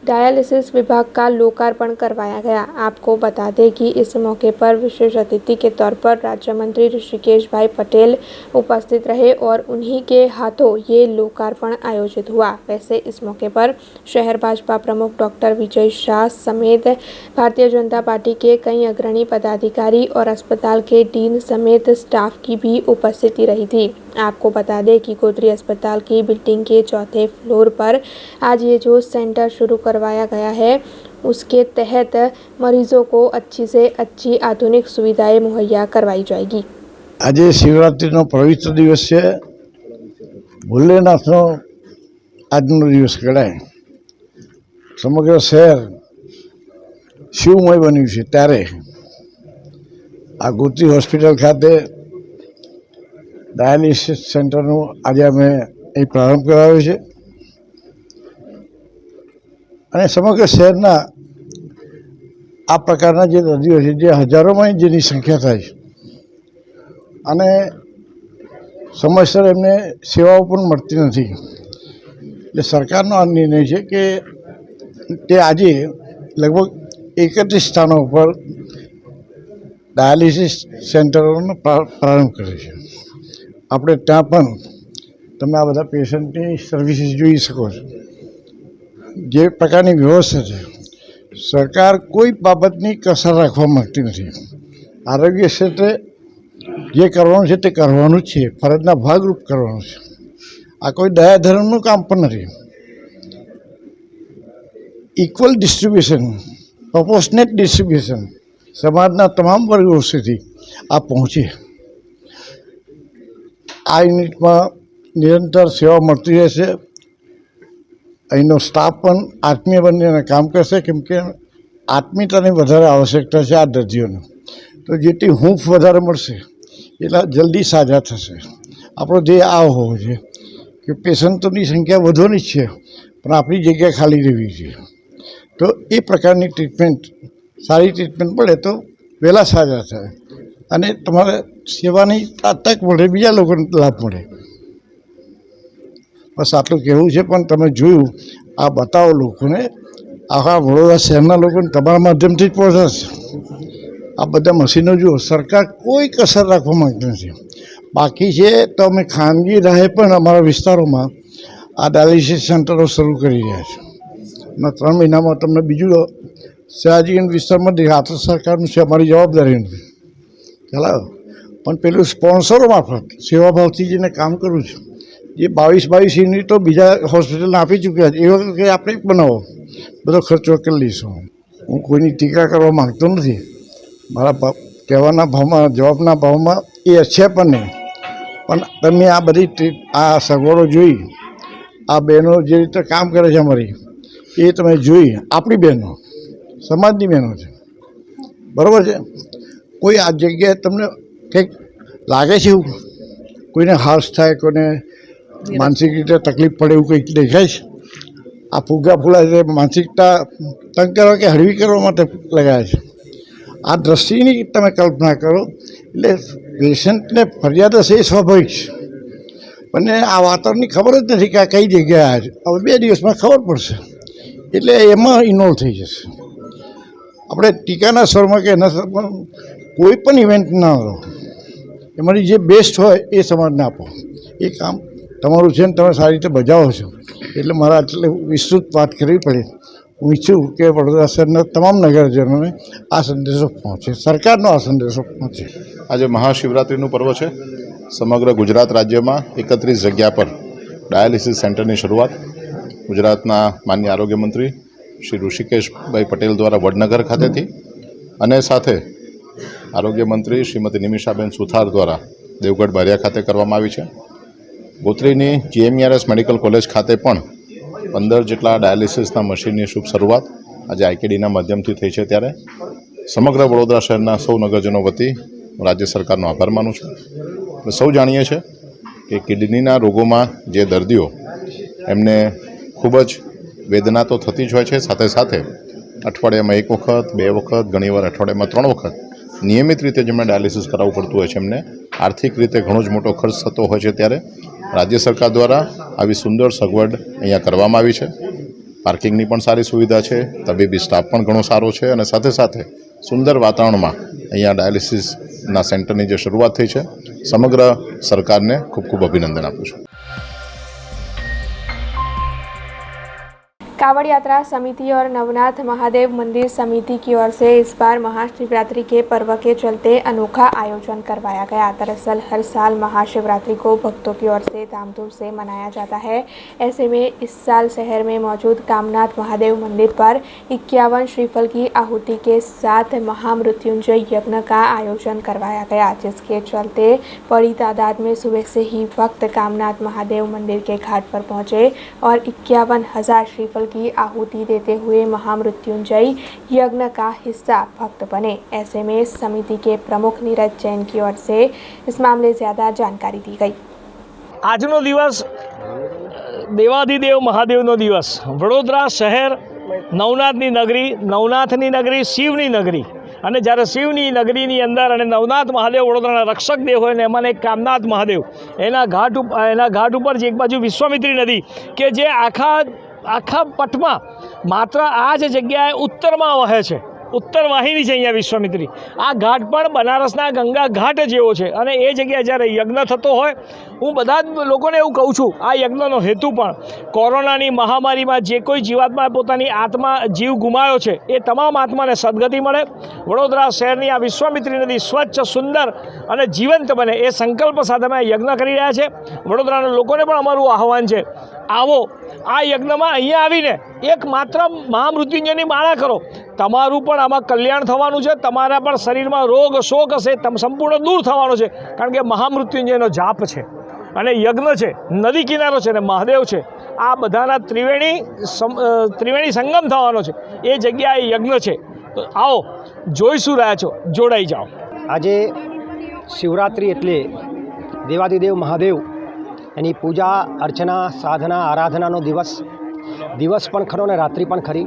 डायलिसिस विभाग का लोकार्पण करवाया गया। आपको बता दें कि इस मौके पर विशेष अतिथि के तौर पर राज्य मंत्री ऋषिकेश भाई पटेल उपस्थित रहे और उन्हीं के हाथों ये लोकार्पण आयोजित हुआ। वैसे इस मौके पर शहर भाजपा प्रमुख डॉक्टर विजय शाह समेत भारतीय जनता पार्टी के कई अग्रणी पदाधिकारी और अस्पताल के डीन समेत स्टाफ की भी उपस्थिति रही थी। आपको बता दें कि गोत्री अस्पताल की बिल्डिंग के 4थे फ्लोर पर आज ये जो सेंटर शुरू करवाया गया है, उसके तहत मरीजों को अच्छी से अच्छी आधुनिक सुविधाएं मुहैया करवाई जाएगी। आज शिवरात्रिનો પવિત્ર દિવસ છે। ભોલેનાથનો આજનો દિવસ ગણાય। સમગ્ર શહેર શિવમય બન્યું છે, ત્યારે આ ગોત્રી હોસ્પિટલ ખાતે ડાયાલિસિસ સેન્ટરનો આજે અમે અહીં પ્રારંભ કરાવ્યો છે અને સમગ્ર શહેરના આ પ્રકારના જે દર્દીઓ છે, જે હજારોમાં જેની સંખ્યા થાય છે અને સમયસર એમને સેવાઓ પણ મળતી નથી, એટલે સરકારનો આ નિર્ણય છે કે તે આજે લગભગ 31 સ્થાનો ઉપર ડાયાલિસિસ સેન્ટરોનો પ્રારંભ કરે છે। આપણે ત્યાં પણ તમે આ બધા પેશન્ટની સર્વિસીસ જોઈ શકો છો। જે પ્રકારની વ્યવસ્થા છે, સરકાર કોઈ બાબતની કસર રાખવા માગતી નથી। આરોગ્ય ક્ષેત્રે જે કરવાનું છે તે કરવાનું જ છે, ફરજના ભાગરૂપ કરવાનું છે। આ કોઈ દયા ધર્મનું કામ પણ નથી। ઇક્વલ ડિસ્ટ્રીબ્યુશન, પ્રોપોર્શનેટ ડિસ્ટ્રીબ્યુશન સમાજના તમામ વર્ગો સુધી આ પહોંચે। આ યુનિટમાં નિરંતર સેવા મળતી રહેશે। અહીંનો સ્ટાફ પણ આત્મીય બનીને કામ કરશે, કેમ કે આત્મીયતાની વધારે આવશ્યકતા છે આ દર્દીઓને। તો જેટલી હૂંફ વધારે મળશે એટલા જલ્દી સાજા થશે। આપણો ધ્યેય આ હોવો જોઈએ કે પેશન્ટોની સંખ્યા વધવાની જ છે, પણ આપણી જગ્યા ખાલી રહેવી જોઈએ। તો એ પ્રકારની ટ્રીટમેન્ટ, સારી ટ્રીટમેન્ટ મળે તો વહેલા સાજા થાય અને તમારે સેવાની તક મળે, બીજા લોકોને લાભ મળે। બસ આટલું કહેવું છે। પણ તમે જોયું, આ બતાવો લોકોને, આખા વડોદરા શહેરના લોકોને તમારા માધ્યમથી જ પહોંચાડશે। આ બધા મશીનો જુઓ, સરકાર કોઈ કસર રાખવા માંગતી નથી। બાકી છે તો અમે ખાનગી રાહે પણ અમારા વિસ્તારોમાં આ ડાયાલિસિસ સેન્ટરો શરૂ કરી રહ્યા છે। 3 મહિનામાં તમને બીજું સયાજીગંજ વિસ્તારમાં દેખાશે। સરકારનું છે, અમારી જવાબદારી નથી ચલાવો। પણ પેલું સ્પોન્સરો મારફત સેવાભાવથી જેને કામ કરવું છે, જે 22 યુનિટો બીજા હોસ્પિટલને આપી ચૂક્યા છે, એ વખતે આપણે બનાવો, બધો ખર્ચો કરી લઈશું। હું કોઈની ટીકા કરવા માગતો નથી। મારા કહેવાના ભાવમાં, જવાબના ભાવમાં એ છે પણ નહીં। પણ તમે આ બધી આ સગવડો જોઈ, આ બહેનો જે રીતે કામ કરે છે અમારી, એ તમે જોઈ, આપણી બહેનો, સમાજની બહેનો છે, બરાબર છે। કોઈ આ જગ્યાએ તમને કંઈક લાગે છે એવું, કોઈને હાર્શ થાય, કોઈને માનસિક રીતે તકલીફ પડે એવું કંઈક દેખાય છે? આ ફુગ્ગા ફૂલા છે, માનસિકતા તંગ કરવા કે હળવી કરવા માટે લગાવ્યા છે। આ દ્રષ્ટિની તમે કલ્પના કરો, એટલે પેશન્ટને ફરિયાદ હશે એ સ્વાભાવિક છે, પણ આ વાતાવરણની ખબર જ નથી કે આ કઈ જગ્યાએ આવ્યા છે। હવે 2 દિવસમાં ખબર પડશે, એટલે એમાં ઇન્વોલ્વ થઈ જશે। આપણે ટીકાના સ્વરમાં કે એના સ્વરમાં કોઈ પણ ઇવેન્ટ ના હોય, એમાંની જે બેસ્ટ હોય એ સમાજને આપો. એ કામ તમારું છે ને તમે સારી રીતે બજાવો છો. એટલે મારા આટલે વિસ્તૃત વાત કરવી પડે. હું ઈચ્છું કે વડોદરા શહેરના તમામ નગરજનોને આ સંદેશો પહોંચે, સરકારનો આ સંદેશો પહોંચે. આજે મહાશિવરાત્રિનું પર્વ છે. સમગ્ર ગુજરાત રાજ્યમાં 31 જગ્યા પર ડાયાલિસિસ સેન્ટરની શરૂઆત ગુજરાતના માનનીય આરોગ્ય મંત્રી શ્રી ઋષિકેશભાઈ પટેલ દ્વારા વડનગર ખાતેથી અને સાથે આરોગ્ય મંત્રી શ્રીમતી નિમિષાબેન સુથાર દ્વારા દેવગઢ બારિયા ખાતે કરવામાં આવી છે. ગોત્રીની GMERS મેડિકલ કોલેજ ખાતે પણ 15 જેટલા ડાયાલિસિસના મશીનની શુભ શરૂઆત આજે IKDના માધ્યમથી થઈ છે. ત્યારે સમગ્ર વડોદરા શહેરના સૌ નગરજનો વતી રાજ્ય સરકારનો આભાર માનું છું. આપણે સૌ જાણીએ છીએ કે કિડનીના રોગોમાં જે દર્દીઓ એમને ખૂબ જ વેદના તો થતી જ હોય છે, સાથે સાથે અઠવાડિયામાં 1 વખત 2 વખત ઘણીવાર અઠવાડિયામાં 3 વખત નિયમિત રીતે જેમને ડાયાલિસિસ કરાવવું પડતું હોય છે એમને આર્થિક રીતે ઘણો જ મોટો ખર્ચ થતો હોય છે. ત્યારે રાજ્ય સરકાર દ્વારા આવી સુંદર સગવડ અહીંયા કરવામાં આવી છે. પાર્કિંગની પણ સારી સુવિધા છે, તબીબી સ્ટાફ પણ ઘણો સારો છે અને સાથે સાથે સુંદર વાતાવરણમાં અહીંયા ડાયાલિસિસના સેન્ટરની જે શરૂઆત થઈ છે, સમગ્ર સરકારને ખૂબ ખૂબ અભિનંદન આપું છું. कांवड़ यात्रा समिति और नवनाथ महादेव मंदिर समिति की ओर से इस बार महाशिवरात्रि के पर्व के चलते अनोखा आयोजन करवाया गया। दरअसल हर साल महाशिवरात्रि को भक्तों की ओर से धामधूम से मनाया जाता है। ऐसे में इस साल शहर में मौजूद कामनाथ महादेव मंदिर पर 51 श्रीफल की आहुति के साथ महामृत्युंजय यज्ञ का आयोजन करवाया गया, जिसके चलते बड़ी तादाद में सुबह से ही भक्त कामनाथ महादेव मंदिर के घाट पर पहुंचे और 51,000 श्रीफल की आहुति देते हुए महामृत्युंजय यज्ञ का हिस्सा भक्त बने। ऐसे में समिति के प्रमुख नीरज जैन की ओर से इस मामले ज्यादा जानकारी दी गई। આજનો દિવસ દેવાધિદેવ મહાદેવનો દિવસ. વડોદરા શહેર નવનાથની નગરી, શિવની નગરી, અને જ્યારે શિવની નગરીની અંદર અને નવનાથ મહાદેવ વડોદરાના રક્ષક દેવ હોય ને એમાં એક કામનાથ મહાદેવ, એના ઘાટ ઉપર જે એક બાજુ વિશ્વામિત્રી નદી કે જે આખા પટમાં માત્ર આ જ જગ્યાએ ઉત્તરમાં વહે છે, ઉત્તર વાહિની છે અહીંયા વિશ્વામિત્રી. આ ઘાટ પણ બનારસના ગંગા ઘાટ જેવો છે અને એ જગ્યાએ જ્યારે યજ્ઞ થતો હોય, હું બધા જ લોકોને એવું કહું છું, આ યજ્ઞનો હેતુ પણ કોરોનાની મહામારીમાં જે કોઈ જીવાત્માએ પોતાની જીવ ગુમાવ્યો છે એ તમામ આત્માને સદગતિ મળે, વડોદરા શહેરની આ વિશ્વામિત્રી નદી સ્વચ્છ, સુંદર અને જીવંત બને એ સંકલ્પ સાથે અમે યજ્ઞ કરી રહ્યા છે. વડોદરાના લોકોને પણ અમારું આહવાન છે, આવો આ યજ્ઞમાં અહીંયા આવીને એક માત્ર મહામૃત્યુંજયની માળા કરો, તમારું પણ આમાં કલ્યાણ થવાનું છે, તમારા પણ શરીરમાં રોગ શોક હશે સંપૂર્ણ દૂર થવાનો છે. કારણ કે મહામૃત્યુંજયનો જાપ છે અને યજ્ઞ છે, નદી કિનારો છે અને મહાદેવ છે, આ બધાના ત્રિવેણી સંગમ થવાનો છે, એ જગ્યાએ યજ્ઞ છે. તો આવો, જોઈશું રહ્યા છો, જોડાઈ જાઓ. આજે શિવરાત્રિ એટલે દેવાધિદેવ મહાદેવ એની પૂજા અર્ચના સાધના આરાધનાનો દિવસ પણ ખરો ને રાત્રિ પણ ખરી.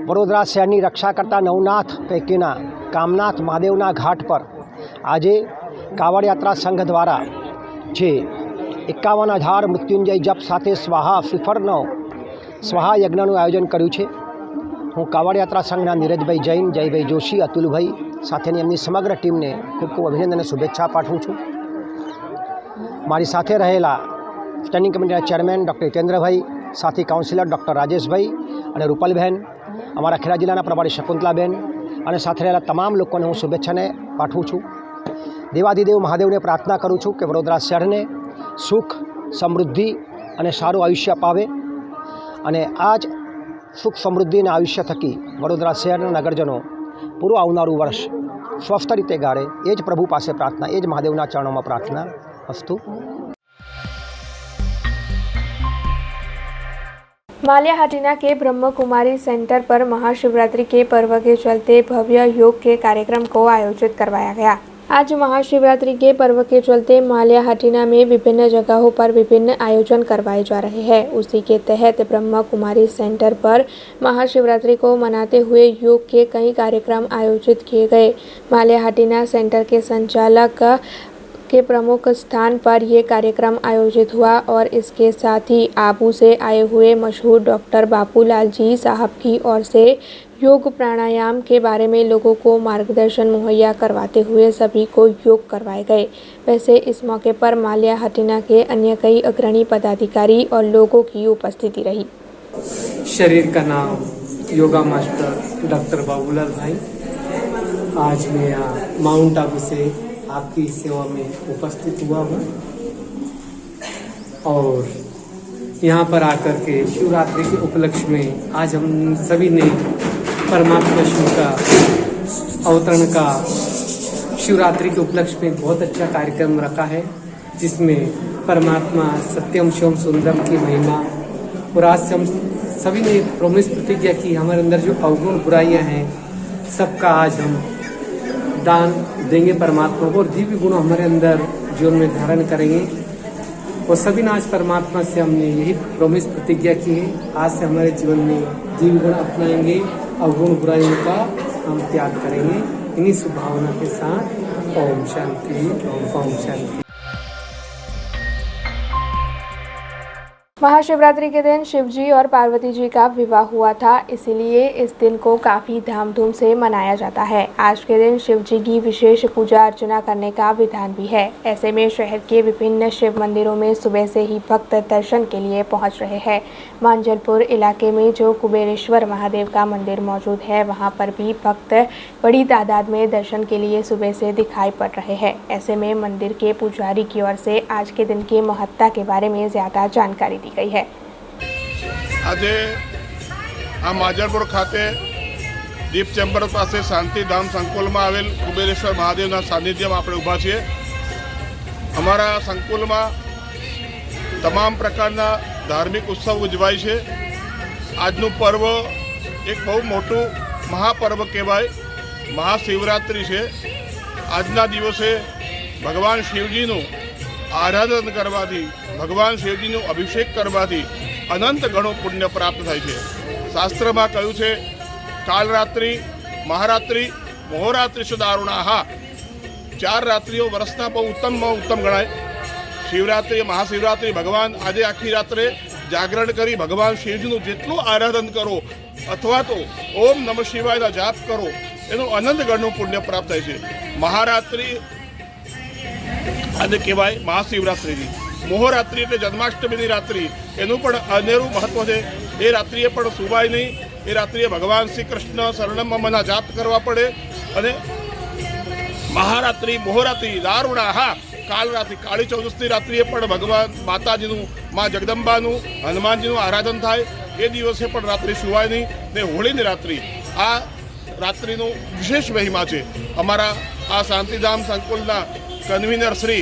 વડોદરા શહેરની રક્ષા કરતા નવનાથ પૈકીના કામનાથ મહાદેવના ઘાટ પર આજે કાવડ યાત્રા સંઘ દ્વારા જે 51,000 મૃત્યુંજય જપ સાથે સ્વાહા યજ્ઞનું આયોજન કર્યું છે. હું કાવડ યાત્રા સંઘના નીરજભાઈ જૈન, જયભાઈ જોશી, અતુલભાઈ સાથેની એમની સમગ્ર ટીમને ખૂબ ખૂબ અભિનંદન અને શુભેચ્છા પાઠવું છું. મારી સાથે રહેલા સ્ટેન્ડિંગ કમિટીના ચેરમેન ડૉક્ટર હિતેન્દ્રભાઈ, સાથી કાઉન્સિલર ડૉક્ટર રાજેશભાઈ અને રૂપલબહેન, અમારા ખેડા જિલ્લાના પ્રભારી શકુંતલાબેન અને સાથે રહેલા તમામ લોકોને હું શુભેચ્છાને પાઠવું છું. દેવાધિદેવ મહાદેવને પ્રાર્થના કરું છું કે વડોદરા શહેરને સુખ, સમૃદ્ધિ અને સારું આયુષ્ય અપાવે અને આ જ સુખ, સમૃદ્ધિ અને આયુષ્ય થકી વડોદરા શહેરના નગરજનો પૂરું આવનારું વર્ષ સ્વસ્થ રીતે ગાળે, એ જ પ્રભુ પાસે પ્રાર્થના, એ જ મહાદેવના ચરણોમાં પ્રાર્થના. अस्तु. माल्या हाटीना के ब्रह्म कुमारी सेंटर पर महाशिवरात्रि के पर्व के चलते भव्य योग के कार्यक्रम को आयोजित करवाया गया। आज महाशिवरात्रि के पर्व के चलते माल्या हाटीना में विभिन्न जगहों पर विभिन्न आयोजन करवाए जा रहे हैं। उसी के तहत ब्रह्म कुमारी सेंटर पर महाशिवरात्रि को मनाते हुए योग के कई कार्यक्रम आयोजित किए गए। माल्या हाटीना सेंटर के संचालक के प्रमुख स्थान पर ये कार्यक्रम आयोजित हुआ और इसके साथ ही आबू से आए हुए मशहूर डॉक्टर बापूलाल जी साहब की ओर से योग प्राणायाम के बारे में लोगों को मार्गदर्शन मुहैया करवाते हुए सभी को योग करवाए गए। वैसे इस मौके पर माल्या हटिना के अन्य कई अग्रणी पदाधिकारी और लोगों की उपस्थिति रही। शरीर का नाम योगा मास्टर डॉक्टर बाबूलाल भाई। आज मैं यहाँ माउंट आबू से आपकी सेवा में उपस्थित हुआ हूँ और यहाँ पर आकर के शिवरात्रि के उपलक्ष्य में आज हम सभी ने परमात्मा शिव का अवतरण का शिवरात्रि के उपलक्ष्य में बहुत अच्छा कार्यक्रम रखा है, जिसमें परमात्मा सत्यम शिवम सुंदरम की महिमा और आज से हम सभी ने प्रॉमिस प्रतिज्ञा की हमारे अंदर जो अवगुण बुराइयां हैं सबका आज हम दान देंगे परमात्मा को और दिव्य गुण हमारे अंदर जीवन में धारण करेंगे। और सभी ने आज परमात्मा से हमने यही प्रॉमिस प्रतिज्ञा की है, आज से हमारे जीवन में दिव्य गुण अपनाएंगे, अवगुण बुराइयों का हम त्याग करेंगे। इन्हीं शुभ भावना के साथ ओम शांति ओम शांति। महाशिवरात्रि के दिन शिवजी और पार्वती जी का विवाह हुआ था, इसीलिए इस दिन को काफ़ी धामधूम से मनाया जाता है। आज के दिन शिवजी की विशेष पूजा अर्चना करने का विधान भी है। ऐसे में शहर के विभिन्न शिव मंदिरों में सुबह से ही भक्त दर्शन के लिए पहुंच रहे हैं। मांजलपुर इलाके में जो कुबेरेश्वर महादेव का मंदिर मौजूद है, वहां पर भी भक्त बड़ी तादाद में दर्शन के लिए सुबह से दिखाई पड़ रहे हैं। ऐसे में मंदिर के पुजारी की ओर से आज के दिन की महत्ता के बारे में ज़्यादा जानकारी दी गई है। आज आ माजलपुर खाते दीप चेम्बर पास शांतिधाम संकुल में आवेल कुबेरेश्वर महादेव सानिध्य में આપણે ઊભા છીએ। અમારા સંકુલમાં તમામ પ્રકારના ધાર્મિક ઉત્સવ ઉજવાય છે। આજનું पर्व एक बहुत મોટું महापर्व કહેવાય, महाशिवरात्रि છે। આજના દિવસે ભગવાન શિવજીનું आराधन करवाथी, भगवान शिवजीनु अभिषेक करवाथी अनंत गणो पुण्य प्राप्त थाय छे। शास्त्र में कह्युं छे कालरात्रि, महारात्रि, मोहरात्रि सुदारुणाहा, 4 रात्रिओ वर्षना पर उत्तम में उत्तम गणाय। शिवरात्रि महाशिवरात्रि भगवान आजे आखी रात्रे जागरण करी भगवान शिवजीनु जेटलुं आराधन करो अथवा तो ओम नमः शिवाय जाप करो एनु अनंत गणो पुण्य प्राप्त थाय छे। महारात्रि आज कहेवाय महाशिवरात्रि। मोहरात्रि एटले जन्माष्टमी रात्रि, एनु पण अनेरू महत्व है। ए रात्रिए पण सुवाय नहीं, ए रात्रिए भगवान श्री कृष्ण शरणम ममना जाप करवा पड़े। अने महारात्रि मोहरात्रि दारुणाहा कालरात्रि काली चौदसनी रात्रिए पण भगवान माताजीनु माँ जगदंबानु हनुमानजीनु आराधन थाय। ए दिवसे पण रात्रि सुवाय नहीं ने होळीनी रात्रि आ रात्रिनो विशेष महिमा है। अमारा आ शांतिधाम संकुलना कन्वीनर श्री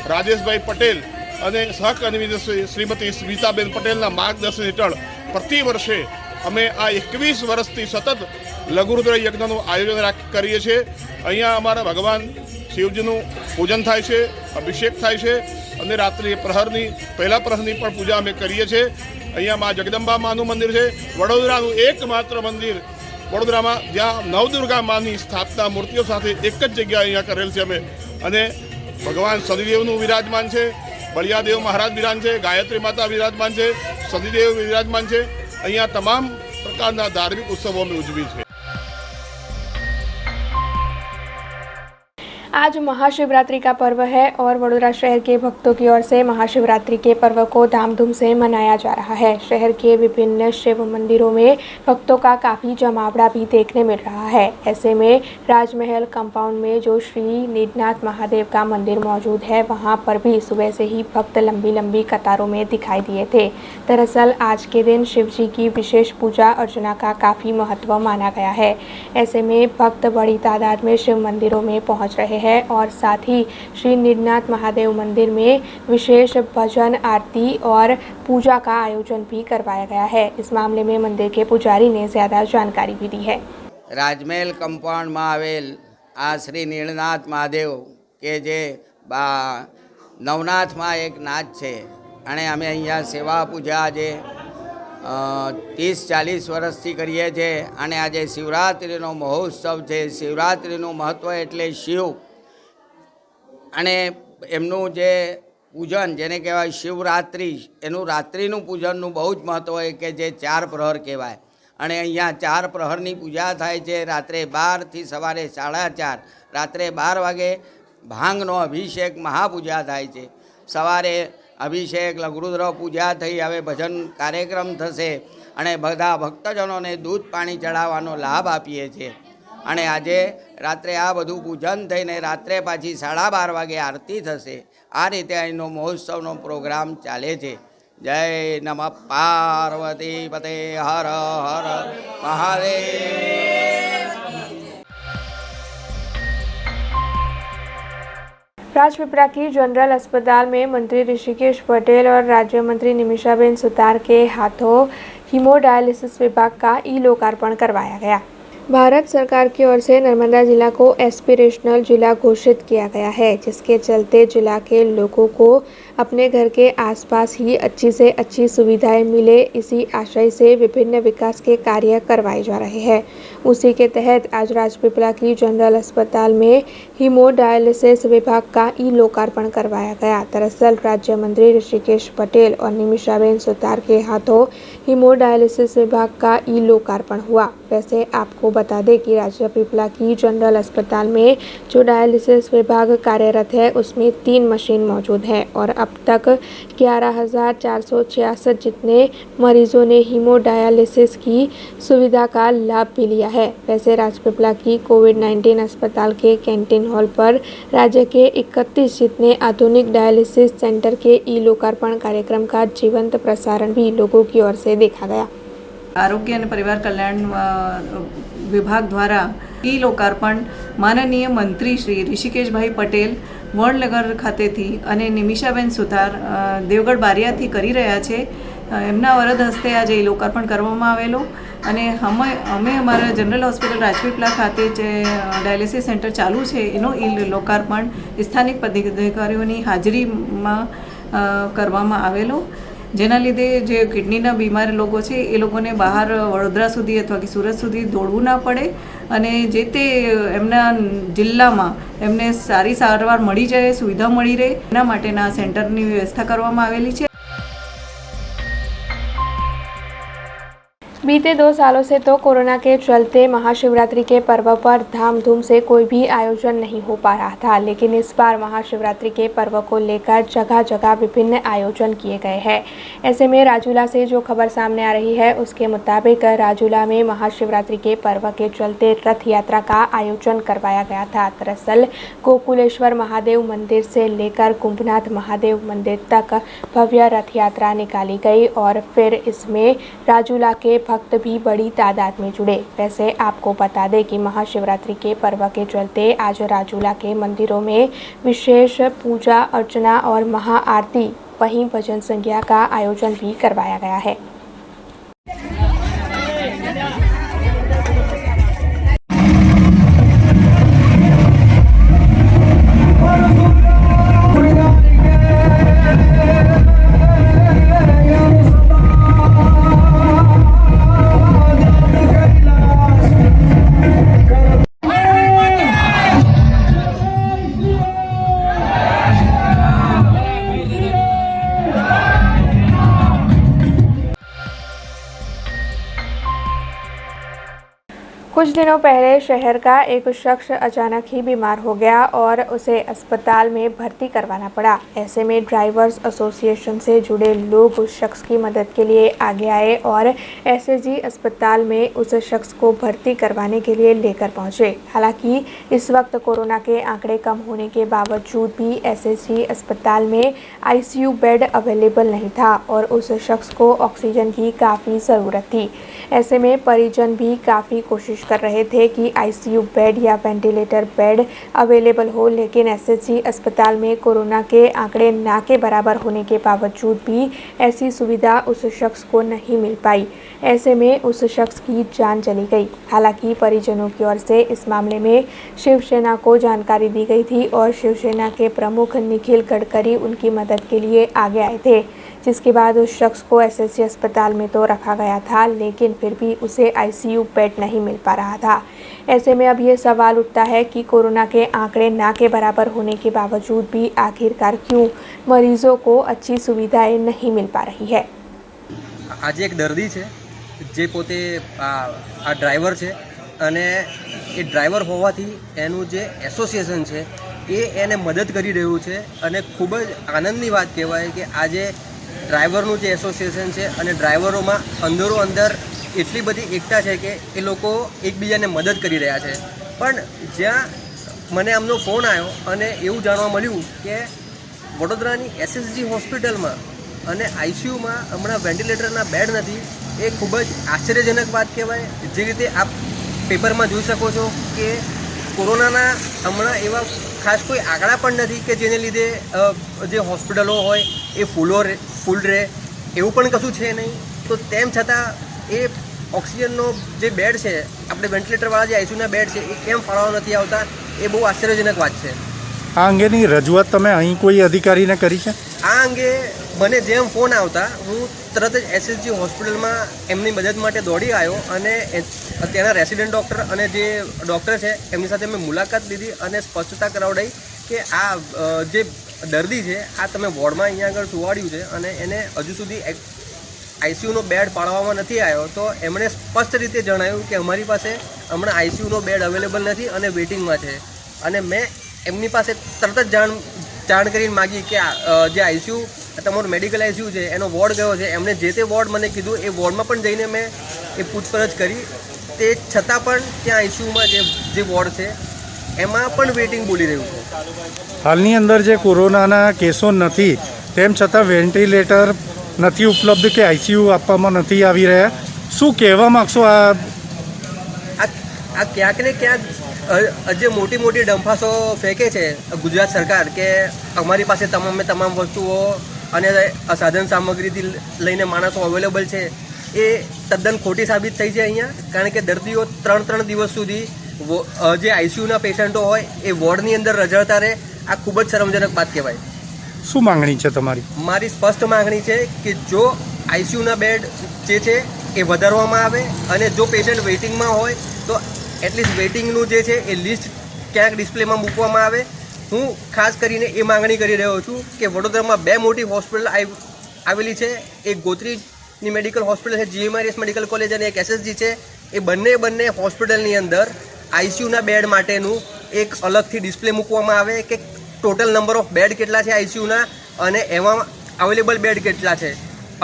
राजेश भाई पटेल અને સહકન્વીનર શ્રીમતી સ્મિતાબેન પટેલના માર્ગદર્શન હેઠળ પ્રતિ વર્ષે અમે આ 21 વર્ષથી સતત લઘુરુદ્ર યજ્ઞનું આયોજન કરીએ છીએ। અહીંયા અમારા ભગવાન શિવજીનું પૂજન થાય છે, અભિષેક થાય છે અને રાત્રિ પ્રહરની પહેલા પ્રહરની પણ પૂજા અમે કરીએ છીએ। અહીંયા મા જગદંબા માનું મંદિર છે, વડોદરાનું એકમાત્ર મંદિર વડોદરામાં જ્યાં નવદુર્ગા માની સ્થાપના મૂર્તિઓ સાથે એક જ જગ્યાએ અહીંયા કરેલ છે અમે। અને ભગવાન શનિદેવનું વિરાજમાન છે, બળિયાદેવ મહારાજ વિરાજ છે, ગાયત્રી માતા વિરાજમાન છે, શનિદેવ વિરાજમાન છે। અહીંયા તમામ પ્રકારના ધાર્મિક ઉત્સવો અમે ઉજવી છે। आज महाशिवरात्रि का पर्व है और वडोदरा शहर के भक्तों की ओर से महाशिवरात्रि के पर्व को धामधूम से मनाया जा रहा है। शहर के विभिन्न शिव मंदिरों में भक्तों का काफ़ी जमावड़ा भी देखने मिल रहा है। ऐसे में राजमहल कंपाउंड में जो श्री नीलनाथ महादेव का मंदिर मौजूद है, वहां पर भी सुबह से ही भक्त लंबी लंबी कतारों में दिखाई दिए थे। दरअसल आज के दिन शिव जी की विशेष पूजा अर्चना का काफ़ी महत्व माना गया है। ऐसे में भक्त बड़ी तादाद में शिव मंदिरों में पहुंच रहे हैं और साथ ही श्री नीलनाथ महादेव मंदिर में विशेष भजन आरती और पूजा का आयोजन भी करवाया गया है। इस मामले में मंदिर के पुजारी ने ज़्यादा जानकारी भी दी है। राजमहल कंपाउंड में आवेल आ श्री नीलनाथ महादेव के जे नवनाथ में एक नाथ है અને અમે અહીંયા સેવા પૂજા આજે 30-40 વર્ષથી કરીએ છીએ અને આજે શિવરાત્રિનો મહોત્સવ છે। શિવરાત્રિનું મહત્ત્વ એટલે શિવ અને એમનું જે પૂજન જેને કહેવાય શિવરાત્રિ, એનું રાત્રિનું પૂજનનું બહુ જ મહત્ત્વ હોય કે જે 4 પ્રહર કહેવાય અને અહીંયા 4 પ્રહરની પૂજા થાય છે. રાત્રે 12 થી સવારે 4:30, રાત્રે 12 વાગે ભાંગનો અભિષેક મહાપૂજા થાય છે. સવારે અભિષેક લઘુરુદ્ર પૂજા થઈ, હવે ભજન કાર્યક્રમ થશે અને બધા ભક્તજનોને દૂધ પાણી ચડાવવાનો લાભ આપીએ છીએ. અને આજે રાત્રે આ બધું પૂજન થઈને રાત્રે પાછી 12:30 વાગે આરતી થશે. આ રીતે અહીંનો મહોત્સવનો પ્રોગ્રામ ચાલે છે. જય નમઃ પાર્વતી પતે હર હર મહાદેવ. राजपीपला की जनरल अस्पताल में मंत्री ऋषिकेश पटेल और राज्य मंत्री निमिषाबेन सुतार के हाथों हीमोडायलिसिस विभाग का ई लोकार्पण करवाया गया। भारत सरकार की ओर से नर्मदा जिला को एस्पिरेशनल जिला घोषित किया गया है, जिसके चलते जिला के लोगों को अपने घर के आसपास ही अच्छी से अच्छी सुविधाएं मिले, इसी आशय से विभिन्न विकास के कार्य करवाए जा रहे हैं। उसी के तहत आज राजपीपला की जनरल अस्पताल में हीमोडायलिसिस विभाग का ई लोकार्पण करवाया गया। दरअसल राज्य मंत्री ऋषिकेश पटेल और निमिषाबेन सुतार के हाथों हीमोडायलिसिस विभाग का ई लोकार्पण हुआ। वैसे आपको बता दें कि राजपीपला की जनरल अस्पताल में जो डायलिसिस विभाग कार्यरत है उसमें 3 मशीन मौजूद हैं और अब तक 11,466 जितने मरीजों ने हीमोडायलिसिस की सुविधा का लाभ भी लिया है। वैसे राजपीपला की कोविड-19 अस्पताल के कैंटीन हॉल पर राज्य के 31 जितने आधुनिक डायलिसिस सेंटर के ई लोकार्पण कार्यक्रम का जीवंत प्रसारण भी लोगों की ओर से देखा गया। आरोग्य અને પરિવાર કલ્યાણ વિભાગ દ્વારા ઈ લોકાર્પણ માનનીય મંત્રી શ્રી ઋષિકેશભાઈ પટેલ વડનગર ખાતેથી અને નિમિષાબેન સુતાર દેવગઢ બારિયાથી કરી રહ્યા છે. એમના વરદ હસ્તે આજે ઈ લોકાર્પણ કરવામાં આવેલો અને અમે અમારા જનરલ હોસ્પિટલ રાજપીપલા ખાતે જે ડાયાલિસિસ સેન્ટર ચાલુ છે એનો ઈ લોકાર્પણ સ્થાનિક પદાધિકારીઓની હાજરીમાં કરવામાં આવેલો, જેના લીધે જે કિડનીના બીમાર લોકો છે એ લોકોને બહાર વડોદરા સુધી અથવા કે સુરત સુધી દોડવું ના પડે અને જે તે એમના જિલ્લામાં એમને સારી સારવાર મળી જાય, સુવિધા મળી રહે, એના માટેના સેન્ટરની વ્યવસ્થા કરવામાં આવેલી છે। बीते 2 सालों से तो कोरोना के चलते महाशिवरात्रि के पर्व पर धामधूम से कोई भी आयोजन नहीं हो पा रहा था, लेकिन इस बार महाशिवरात्रि के पर्व को लेकर जगह जगह विभिन्न आयोजन किए गए हैं। ऐसे में राजूला से जो खबर सामने आ रही है उसके मुताबिक राजूला में महाशिवरात्रि के पर्व के चलते रथ यात्रा का आयोजन करवाया गया था। दरअसल गोकुलेश्वर महादेव मंदिर से लेकर कुंभनाथ महादेव मंदिर तक भव्य रथ यात्रा निकाली गई और फिर इसमें राजूला के भक्त भी बड़ी तादाद में जुड़े। वैसे आपको बता दें कि महाशिवरात्रि के पर्व के चलते आज राजूला के मंदिरों में विशेष पूजा अर्चना और महाआरती वहीं भजन संध्या का आयोजन भी करवाया गया है। कुछ दिनों पहले शहर का एक शख्स अचानक ही बीमार हो गया और उसे अस्पताल में भर्ती करवाना पड़ा। ऐसे में ड्राइवर्स एसोसिएशन से जुड़े लोग उस शख्स की मदद के लिए आगे आए और एसएसजी अस्पताल में उस शख्स को भर्ती करवाने के लिए लेकर पहुंचे। हालांकि इस वक्त कोरोना के आंकड़े कम होने के बावजूद भी एसएसजी अस्पताल में आईसीयू बेड अवेलेबल नहीं था और उस शख्स को ऑक्सीजन की काफ़ी ज़रूरत थी। ऐसे में परिजन भी काफ़ी कोशिश कर रहे थे कि आईसीयू बेड या वेंटिलेटर बेड अवेलेबल हो, लेकिन एसएसजी अस्पताल में कोरोना के आंकड़े ना के बराबर होने के बावजूद भी ऐसी सुविधा उस शख्स को नहीं मिल पाई। ऐसे में उस शख्स की जान चली गई। हालांकि परिजनों की ओर से इस मामले में शिवसेना को जानकारी दी गई थी और शिवसेना के प्रमुख निखिल गडकरी उनकी मदद के लिए आगे आए थे, जिसके बाद उस शख्स को एसएसजी अस्पताल में तो रखा गया था, लेकिन फिर भी उसे आईसीयू बेड नहीं मिल पा रहा था। ऐसे में अब ये सवाल उठता है कि कोरोना के आंकड़े ना के बराबर होने के बावजूद भी आखिरकार क्यों मरीजों को अच्छी सुविधाएं नहीं मिल पा रही है। आज एक दर्दी है જે પોતે આ ડ્રાઈવર છે અને એ ડ્રાઈવર હોવાથી એનું જે એસોસિએશન છે એ એને મદદ કરી રહ્યું છે અને ખૂબ જ આનંદની વાત કહેવાય કે આજે ડ્રાઈવરનું જે એસોસિએશન છે અને ડ્રાઈવરોમાં અંદરો અંદર એટલી બધી એકતા છે કે એ લોકો એકબીજાને મદદ કરી રહ્યા છે. પણ જ્યાં મને આમનો ફોન આવ્યો અને એવું જાણવા મળ્યું કે વડોદરાની SSG હોસ્પિટલમાં અને ICUમાં હમણાં વેન્ટિલેટરના બેડ નથી, એ ખૂબ જ આશ્ચર્યજનક વાત કહેવાય. જે રીતે આપ પેપરમાં જોઈ શકો છો કે કોરોનાના હમણાં એવા ખાસ કોઈ આંકડા પણ નથી કે જેને લીધે જે હોસ્પિટલો હોય એ ફૂલ રહે, એવું પણ કશું છે નહીં. તો તેમ છતાં એ ઓક્સિજનનો જે બેડ છે, આપણે વેન્ટિલેટરવાળા જે ICUના બેડ છે, એ કેમ ફાળવવા નથી આવતા, એ બહુ આશ્ચર્યજનક વાત છે. આ અંગેની રજૂઆત તમે અહીં કોઈ અધિકારીને કરી છે? આ અંગે મને જેમ ફોન આવતા હું તરત જ SSG હોસ્પિટલમાં એમની મદદ માટે દોડી આવ્યો અને ત્યાંના રેસિડેન્ટ ડૉક્ટર અને જે ડૉક્ટર છે એમની સાથે મેં મુલાકાત લીધી અને સ્પષ્ટતા કરાવડાવી કે આ જે દર્દી છે આ તમે વોર્ડમાં અહીંયા આગળ સુવાડ્યું છે અને એને હજુ સુધી ICUનો બેડ પાડવામાં નથી આવ્યો. તો એમણે સ્પષ્ટ રીતે જણાવ્યું કે અમારી પાસે હમણાં ICUનો બેડ અવેલેબલ નથી અને વેઇટિંગમાં છે. અને મેં એમની પાસે તરત જ જાણ કરીને માગી કે જે ICU તમારું મેડિકલ ICU છે એનો વોર્ડ કયો છે. એમણે જે તે વોર્ડ મને કીધું, એ વોર્ડમાં પણ જઈને મેં એ પૂછપરછ કરી. તે છતાં પણ ત્યાં ICUમાં જે વોર્ડ છે એમાં પણ વેઇટિંગ બોલી રહ્યું છે. હાલની અંદર જે કોરોનાના કેસો નથી તેમ છતાં વેન્ટિલેટર નથી ઉપલબ્ધ કે ICU આપવામાં નથી આવી રહ્યા, શું કહેવા માગશો? આ ક્યાંક ને ક્યાંક જે મોટી મોટી ડંફાસો ફેંકે છે ગુજરાત સરકાર કે અમારી પાસે તમામ વસ્તુઓ અને સાધન સામગ્રીથી લઈને માણસો અવેલેબલ છે, એ તદ્દન ખોટી સાબિત થઈ છે અહીંયા. કારણ કે દર્દીઓ 3 દિવસ સુધી જે ICUના પેશન્ટો હોય એ વોર્ડની અંદર રઝળતા રહે. આ ખૂબ જ શરમજનક વાત કહેવાય. શું માંગણી છે તમારી? મારી સ્પષ્ટ માંગણી છે કે જો ICUના બેડ જે છે એ વધારવામાં આવે અને જો પેશન્ટ વેઇટિંગમાં હોય તો એટલીસ્ટ વેઇટિંગનું જે છે એ લિસ્ટ ક્યાંક ડિસ્પ્લેમાં મૂકવામાં આવે. હું ખાસ કરીને એ માંગણી કરી રહ્યો છું કે વડોદરામાં 2 મોટી હોસ્પિટલ આવેલી છે. એક ગોત્રીની મેડિકલ હોસ્પિટલ છે, GMRS મેડિકલ કોલેજ, અને એક SSG છે. એ બંને હોસ્પિટલની અંદર ICUના બેડ માટેનું એક અલગથી ડિસ્પ્લે મૂકવામાં આવે કે ટોટલ નંબર ઓફ બેડ કેટલા છે ICUના અને એમાં અવેલેબલ બેડ કેટલા છે.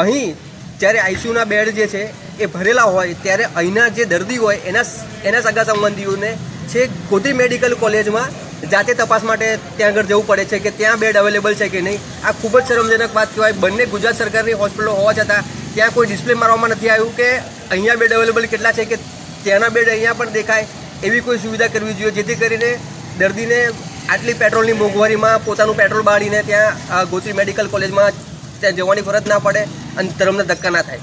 અહીં જ્યારે ICUના બેડ જે છે એ ભરેલા હોય ત્યારે અહીંના જે દર્દી હોય એના સગા સંબંધીઓને છે ગોત્રી મેડિકલ કોલેજમાં જાતે તપાસ માટે ત્યાં આગળ જવું પડે છે કે ત્યાં બેડ અવેલેબલ છે કે નહીં. આ ખૂબ જ શરમજનક વાત કહેવાય. બંને ગુજરાત સરકારની હોસ્પિટલો હોવા છતાં ત્યાં કોઈ ડિસ્પ્લે મારવામાં નથી આવ્યું કે અહીંયા બેડ અવેલેબલ કેટલા છે કે ત્યાંના બેડ અહીંયા પણ દેખાય. એવી કોઈ સુવિધા કરવી જોઈએ જેથી કરીને દર્દીને આટલી પેટ્રોલની મોંઘવારીમાં પોતાનું પેટ્રોલ બાળીને ત્યાં ગોત્રી મેડિકલ કોલેજમાં ત્યાં જવાની ફરજ ના પડે અને ધર્મને ધક્કા ના થાય.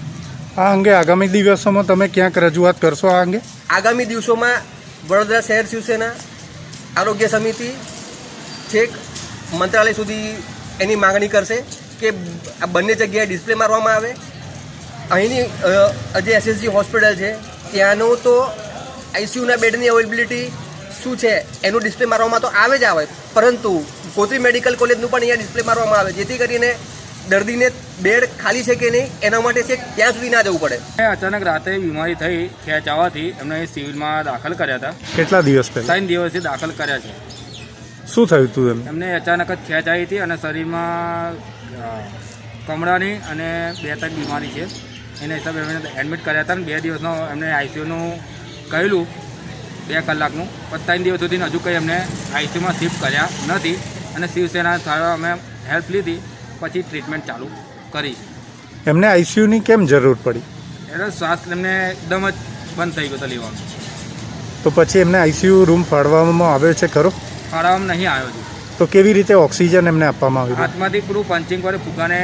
આ અંગે આગામી દિવસોમાં તમે ક્યાંક રજૂઆત કરશો? આ અંગે આગામી દિવસોમાં વડોદરા શહેર શિવસેના આરોગ્ય સમિતિ છેક મંત્રાલય સુધી એની માગણી કરશે કે આ બંને જગ્યાએ ડિસ્પ્લે મારવામાં આવે. અહીંની જે SSG હોસ્પિટલ છે ત્યાંનું તો ICUના બેડની અવેલેબિલિટી શું છે એનું ડિસ્પ્લે મારવામાં તો આવે જ આવે, પરંતુ ગોત્રી મેડિકલ કોલેજનું પણ અહીંયા ડિસ્પ્લે મારવામાં આવે જેથી કરીને દર્દીને બેડ ખાલી છે કે નહીં એના માટે છે ત્યાં સુધી ના જવું પડે. અચાનક રાતે બીમારી થઈ ખેંચ આવવાથી એમને સિવિલમાં દાખલ કર્યા હતા. કેટલા દિવસ પહેલા? 3 દિવસથી દાખલ કર્યા છે. શું થયું હતું એમને અચાનક જ ખેંચ આવી હતી અને શરીરમાં કમળાની અને 2-3 બીમારી છે. એના હિસાબે એમને એડમિટ કર્યા હતા અને 2 દિવસનો એમને ICUનું કહેલું 2 કલાકનું, પણ 3 દિવસ સુધી હજુ કંઈ એમને ICUમાં શિફ્ટ કર્યા નથી અને શિવસેના દ્વારા અમે હેલ્પ લીધી પછી ટ્રીટમેન્ટ ચાલુ કરી. એમને ICUની કેમ જરૂર પડી? એટલે શ્વાસ એમને એકદમ જ બંધ થઈ ગયો હતો લેવાનું. તો પછી એમને ICU રૂમ ફાળવવામાં આવ્યો છે ખરો? ફાળવવામાં નહીં આવ્યો છે. તો કેવી રીતે ઓક્સિજન એમને આપવામાં આવ્યું? હાથમાંથી પૂરું પંચિંગ કરે, ફૂગાને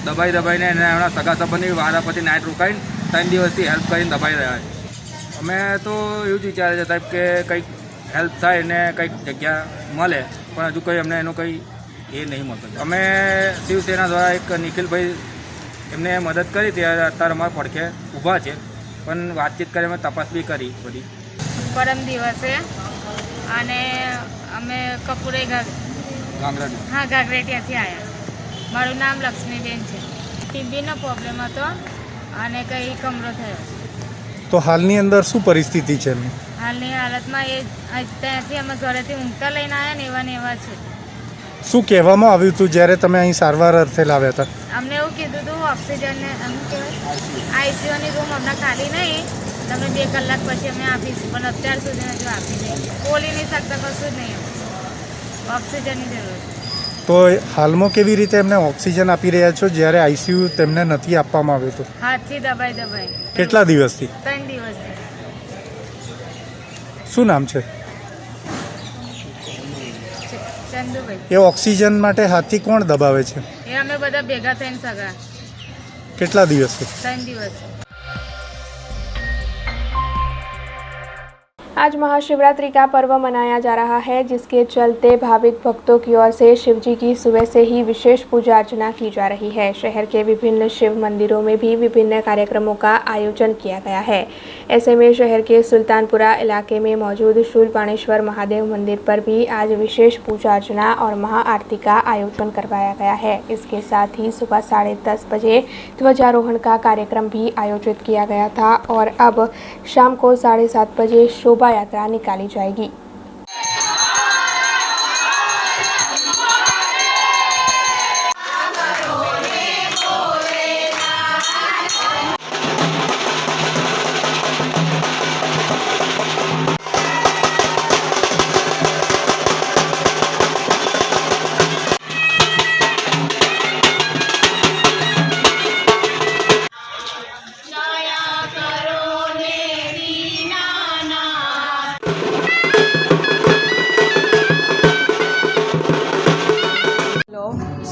દબાઈને એને એમના સગા સંબંધી વારા પછી નાઇટ રોકાઈને 3 દિવસથી હેલ્પ કરીને દબાઈ રહ્યા છે. અમે તો એવું જ વિચારે છે સાહેબ કે કંઈક હેલ્પ થાય ને કંઈક જગ્યા મળે, પણ હજુ કંઈ અમને એનો કંઈ એ નહીં મળતો. અમે શિવસેના દ્વારા એક નિખિલભાઈ એમને મદદ કરી ત્યારે અત્યારે અમારા પડખે ઊભા છે, પણ વાતચીત કરી અમે તપાસ બી કરી બધી. પરમ દિવસે અને અમે કપૂરે ગાગરેટિયાથી આવ્યા. મારું નામ લક્ષ્મીબેન છે. ટીબીનો પ્રોબ્લેમ હતો અને કંઈ કમરો થયો. તો હાલની અંદર શું પરિસ્થિતિ છે એમની? હાલની હાલતમાં એ ત્યાંથી અમે ઘરેથી ઊંઘતા લઈને આવ્યા ને એવા છે. શું કહેવામાં આવ્યું હતું જ્યારે તમે અહીં સારવાર અર્થે લાવ્યા હતા? અમને એવું કીધું હતું ઓક્સિજનને એમ કહેવાય આઈસીયુની રૂમ હમણાં ખાલી નહીં, તમને 2 કલાક પછી અમે આપીશું, પણ અત્યાર સુધી હજુ આપી નહીં. બોલી નહીં શકતા, કશું જ નહીં. ઓક્સિજનની જરૂર. તો હાલમાં કેવી રીતે એમને ઓક્સિજન આપી રહ્યા છો જ્યારે આઈસીયુ તેમને નથી આપવામાં આવ્યું હતું? હાથથી દબાઈ. કેટલા દિવસથી? 3 દિવસથી. શું નામ છે? ચંદુભાઈ. એ ઓક્સિજન માટે હાથથી કોણ દબાવે છે? એ અમે બધા ભેગા થઈને સગા. કેટલા દિવસથી? 3 દિવસ. आज महाशिवरात्रि का पर्व मनाया जा रहा है, जिसके चलते भाविक भक्तों की ओर से शिव जी की सुबह से ही विशेष पूजा अर्चना की जा रही है। शहर के विभिन्न शिव मंदिरों में भी विभिन्न कार्यक्रमों का आयोजन किया गया है। ऐसे में शहर के सुल्तानपुरा इलाके में मौजूद शूलपाणेश्वर महादेव मंदिर पर भी आज विशेष पूजा अर्चना और महाआरती का आयोजन करवाया गया है। इसके साथ ही सुबह 10:30 बजे ध्वजारोहण का कार्यक्रम भी आयोजित किया गया था और अब शाम को 7:30 बजे शोभा यात्रा निकाली जाएगी।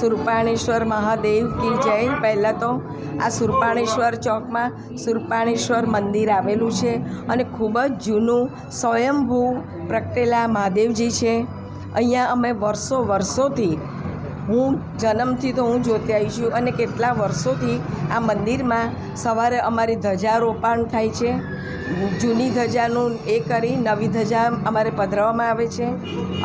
સુરપાણેશ્વર મહાદેવ કી જય. પહેલાં તો આ સુરપાણેશ્વર ચોકમાં સુરપાણેશ્વર મંદિર આવેલું છે અને ખૂબ જ જૂનું સ્વયંભૂ પ્રગટેલા મહાદેવજી છે. અહીંયા અમે વર્ષોથી હું જન્મથી તો હું જોતી આવી છું અને કેટલા વર્ષોથી આ મંદિરમાં સવારે અમારી ધજારોપાણ થાય છે. જૂની ધજાનું એ કરી નવી ધજા અમારે પધરાવવામાં આવે છે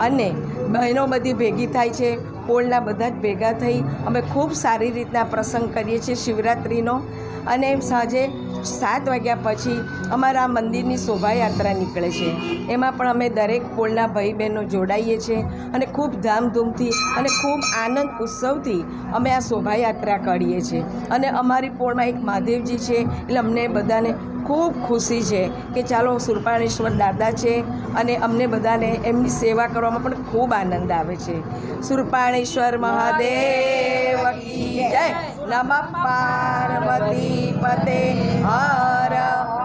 અને બહેનો બધી ભેગી થાય છે. પોળના બધા જ ભેગા થઈ અમે ખૂબ સારી રીતના પ્રસંગ કરીએ છીએ શિવરાત્રિનો. અને સાંજે 7 વાગ્યા પછી અમારા મંદિરની શોભાયાત્રા નીકળે છે. એમાં પણ અમે દરેક પોળના ભાઈ બહેનો જોડાઈએ છીએ અને ખૂબ ધામધૂમથી અને ખૂબ આનંદ ઉત્સવથી અમે આ શોભાયાત્રા કરીએ છીએ. અને અમારી પોળમાં એક મહાદેવજી છે એટલે અમને બધાને ખૂબ ખુશી છે કે ચાલો સુરપાણેશ્વર દાદા છે અને અમને બધાને એમની સેવા કરવામાં પણ ખૂબ આનંદ આવે છે. સુરપાણેશ્વર મહાદેવ કી જય. નમઃ પાર્વતી પતે હર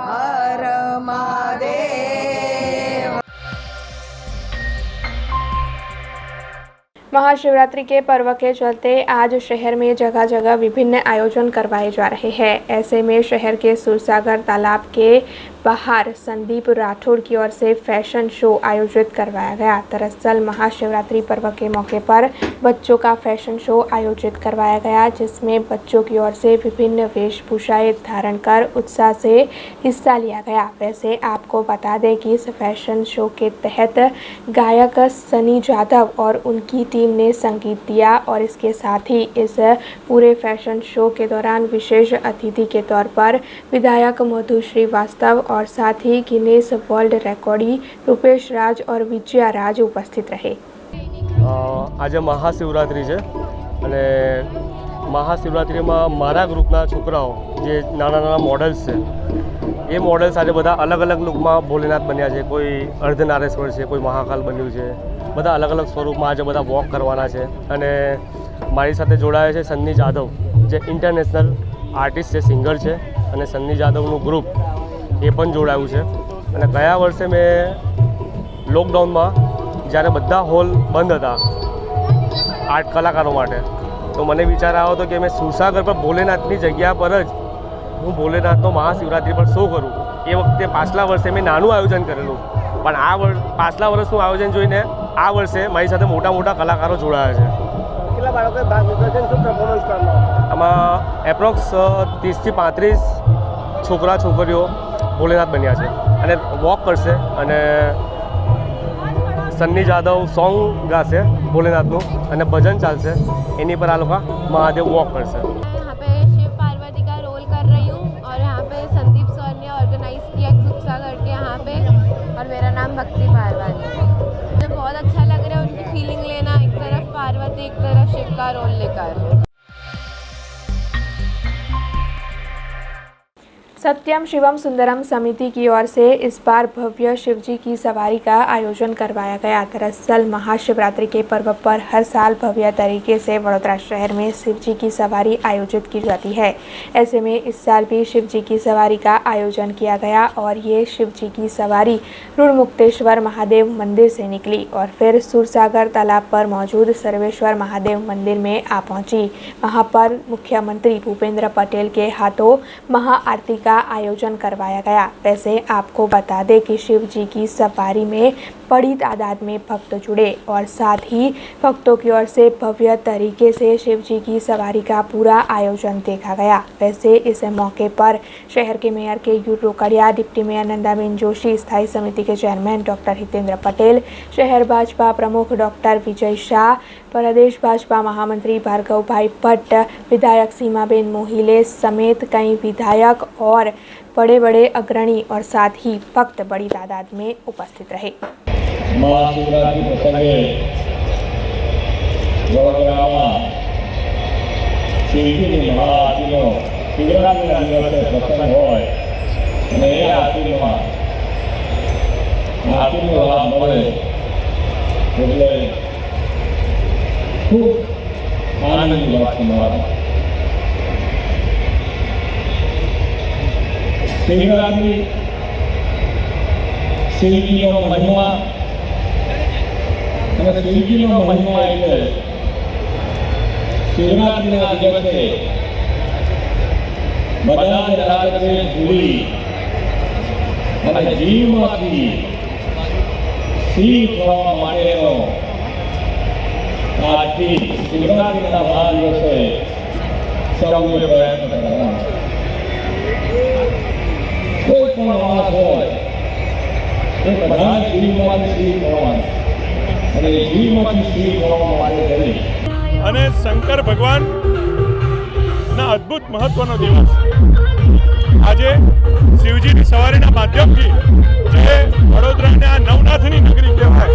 હર મહાદેવ. महाशिवरात्रि के पर्व के चलते आज शहर में जगह जगह विभिन्न आयोजन करवाए जा रहे हैं। ऐसे में शहर के सुरसागर तालाब के बाहर संदीप राठौड़ की ओर से फैशन शो आयोजित करवाया गया। दरअसल महाशिवरात्रि पर्व के मौके पर बच्चों का फैशन शो आयोजित करवाया गया, जिसमें बच्चों की ओर से विभिन्न वेशभूषाएं धारण कर उत्साह से हिस्सा लिया गया। वैसे आपको बता दें कि इस फैशन शो के तहत गायक सनी जादव और उनकी टीम ने संगीत दिया और इसके साथ ही इस पूरे फैशन शो के दौरान विशेष अतिथि के तौर पर विधायक मधु श्रीवास्तव और साथ ही गिनीज वर्ल्ड रिकॉर्डी रूपेश राज और विजया राज उपस्थित रहे। आज महाशिवरात्रि है અને મહાશિવરાત્રિમાં મારા ગ્રુપના છોકરાઓ જે નાના મોડલ્સ છે એ મોડલ્સ આજે બધા અલગ અલગ લુકમાં ભોલેનાથ બન્યા છે. કોઈ અર્ધનારેશ્વર છે, કોઈ મહાકાલ બન્યું છે. બધા અલગ અલગ સ્વરૂપમાં આજે બધા વોક કરવાના છે. અને મારી સાથે જોડાયા છે સન્ની જાદવ, જે ઇન્ટરનેશનલ આર્ટિસ્ટ છે, સિંગર છે. અને સન્ની જાદવનું ગ્રુપ એ પણ જોડાયું છે. અને ગયા વર્ષે મેં લોકડાઉનમાં જ્યારે બધા હોલ બંધ હતા આર્ટ કલાકારો માટે, તો મને વિચાર આવ્યો હતો કે મેં સુરસાગર પર ભોલેનાથની જગ્યા પર જ હું ભોલેનાથનો મહાશિવરાત્રિ પર શો કરું. એ વખતે પાછલા વર્ષે મેં નાનું આયોજન કરેલું, પણ આ પાછલા વર્ષનું આયોજન જોઈને આ વર્ષે મારી સાથે મોટા મોટા કલાકારો જોડાયા છે. કેટલા બાળકોએ ભાગ લીધો છે? શું પરફોર્મન્સ કરવામાં? આમાં એપ્રોક્સ 30 થી 35 છોકરા છોકરીઓ ભોલેનાથ બન્યા છે અને વોક કરશે. અને સન્ની જાદવ સોંગ ગાશે ભોલેનાથનું અને ભજન ચાલશે. એની પર આ લોકો મહાદેવ વોક કરશે. यहाँ पे शिव पार्वती का रोल कर रही हूँ और यहाँ पे संदीप सर ने ऑर्गेनाइज किया का रोल लेकर। सत्यम शिवम सुंदरम समिति की ओर से इस बार भव्य शिवजी की सवारी का आयोजन करवाया गया। दरअसल महाशिवरात्रि के पर्व पर हर साल भव्य तरीके से वडोदरा शहर में शिवजी की सवारी आयोजित की जाती है। ऐसे में इस साल भी शिवजी की सवारी का आयोजन किया गया और ये शिवजी की सवारी रुणमुक्तेश्वर महादेव मंदिर से निकली और फिर सूरसागर तालाब पर मौजूद सर्वेश्वर महादेव मंदिर में आ पहुंची। वहां पर मुख्यमंत्री भूपेंद्र पटेल के हाथों महाआरती का आयोजन करवाया गया। वैसे आपको बता दें कि शिव जी की सवारी में बड़ी तादाद में भक्त जुड़े और साथ ही भक्तों की ओर से भव्य तरीके से शिव जी की सवारी का पूरा आयोजन देखा गया। वैसे इस मौके पर शहर के mayor K U Rokadiya, deputy mayor Nandaben Joshi, स्थायी समिति के चेयरमैन डॉक्टर हितेंद्र पटेल, शहर भाजपा प्रमुख डॉक्टर विजय शाह, प्रदेश भाजपा महामंत्री भार्गव भाई भट्ट, विधायक सीमाबेन मोहिले समेत कई विधायक और बड़े बड़े अग्रणी और साथ ही भक्त बड़ी तादाद में उपस्थित रहे। महाशिवरात्रि प्रसंगे वडोदराમાં શિવજીની મહાઆરતીનો શિવરાત્રિના દિવસે પ્રસંગ હોય અને એ આરતીનો લાભ મળે એટલે ખૂબ આનંદની વાત છે મારા. શિવરાત્રિ શિવજીનો મહિમા અને શિવજીનો મહિમા એટલે શિવરાત્રિના દિવસે બધા જ રાત્રે ભૂલી અને જીવમાંથી શિવ થવા માટેનો આજથી શિવરાત્રિના મહાદિવસે સૌએ પ્રયત્ન કરવાનો. કોઈ પણ માણસ હોય એ બધા જીવમાંથી શિવ થવાનું અને જીવમાંથી શિવ થવા માટે કરી અને શંકર ભગવાનના અદ્ભુત મહત્વનો દિવસ આજે શિવજીની સવારીના માધ્યમથી જે વડોદરાને આ નવનાથની નગરી કહેવાય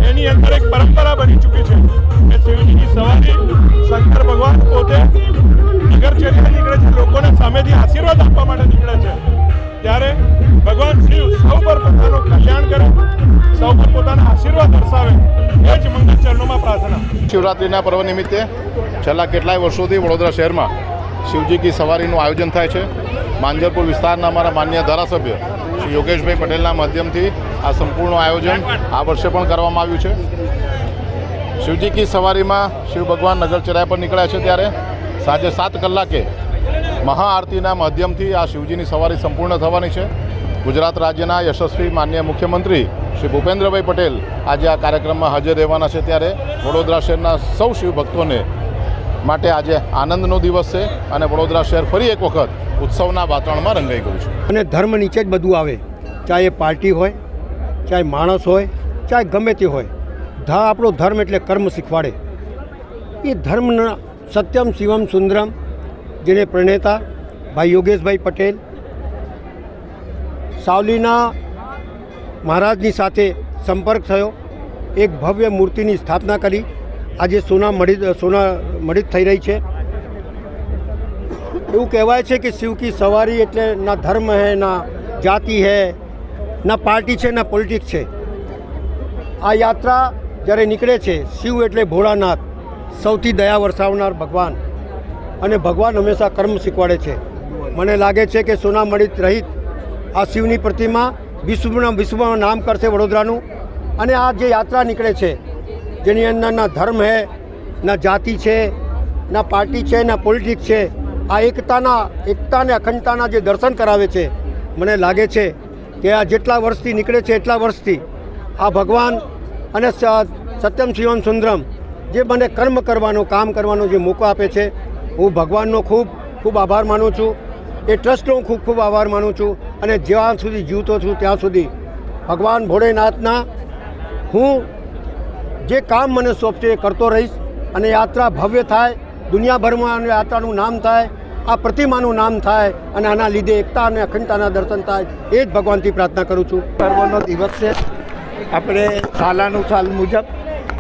એની અંદર એક પરંપરા બની ચૂકી છે કે શિવજીની સવારી શંકર ભગવાન પોતે નગરચર્યા નીકળે છે, લોકોને સામેથી આશીર્વાદ આપવા માટે નીકળે છે. ત્યારે ભગવાન શિવ સૌ પર પોતાનું કલ્યાણ કરે, સૌ પર પોતાના આશીર્વાદ દર્શાવે એ જ મંગલ ચરણોમાં પ્રાર્થના. શિવરાત્રિના પર્વ નિમિત્તે છેલ્લા કેટલાય વર્ષોથી વડોદરા શહેરમાં શિવજી કી સવારીનું આયોજન થાય છે. માંજરપુર વિસ્તારના અમારા માન્ય ધારાસભ્ય શ્રી યોગેશભાઈ પટેલના માધ્યમથી આ સંપૂર્ણ આયોજન આ વર્ષે પણ કરવામાં આવ્યું છે. શિવજી કી સવારીમાં શિવ ભગવાન નગરચર્યા પર નીકળ્યા છે ત્યારે સાંજે 7 કલાકે મહાઆરતીના માધ્યમથી આ શિવજીની સવારી સંપૂર્ણ થવાની છે. ગુજરાત રાજ્યના યશસ્વી માન્ય મુખ્યમંત્રી શ્રી ભૂપેન્દ્રભાઈ પટેલ આજે આ કાર્યક્રમમાં હાજર રહેવાના છે. ત્યારે વડોદરા શહેરના સૌ શિવ ભક્તોને માટે આજે આનંદનો દિવસ છે અને વડોદરા શહેર ફરી એક વખત ઉત્સવના વાતાવરણમાં રંગાઈ ગયું છે. અને ધર્મ નીચે જ બધું આવે, ચાહે એ પાર્ટી હોય, ચાહે માણસ હોય, ચાહે ગમે તે હોય. આપણો ધર્મ એટલે કર્મ શીખવાડે. એ ધર્મના સત્યમ શિવમ સુંદરમ જેને પ્રણેતા ભાઈ યોગેશભાઈ પટેલ સાવલીના મહારાજની સાથે સંપર્ક થયો, એક ભવ્ય મૂર્તિની સ્થાપના કરી. આજે સોના મડિત થઈ રહી છે. એવું કહેવાય છે કે શિવ કી સવારી એટલે ના ધર્મ હૈ, ના જાતિ હૈ, ના પાર્ટી છે, ના પોલિટિક્સ છે. આ યાત્રા જ્યારે નીકળે છે, શિવ એટલે ભોળાનાથ, સૌથી દયા વરસાવનાર ભગવાન, અને ભગવાન હંમેશા કર્મ શીખવાડે છે. મને લાગે છે કે સોના મડિત રહિત આ શિવની પ્રતિમા વિશ્વમાં નામ કરશે વડોદરાનું. અને આ જે યાત્રા નીકળે છે જેની અંદર ના ધર્મ હે, ના જાતિ છે, ના પાર્ટી છે, ના પોલિટિક્સ છે, આ એકતા અને અખંડતાના જે દર્શન કરાવે છે. મને લાગે છે કે આ જેટલા વર્ષથી નીકળે છે એટલા વર્ષથી આ ભગવાન અને સત્યમ શિવમ સુંદરમ જે મને કર્મ કરવાનો, કામ કરવાનો જે મોકો આપે છે, હું ભગવાનનો ખૂબ ખૂબ આભાર માનું છું. એ ટ્રસ્ટનો હું ખૂબ ખૂબ આભાર માનું છું. અને જ્યાં સુધી જીવતો છું ત્યાં સુધી ભગવાન ભોળેનાથના હું જે કામ મને સોંપશે એ કરતો રહીશ. અને યાત્રા ભવ્ય થાય, દુનિયાભરમાં યાત્રાનું નામ થાય, આ પ્રતિમાનું નામ થાય અને આના લીધે એકતા અને અખંડતાના દર્શન થાય, એ જ ભગવાનથી પ્રાર્થના કરું છું. પર્વનો દિવસ છે. આપણે સાલ મુજબ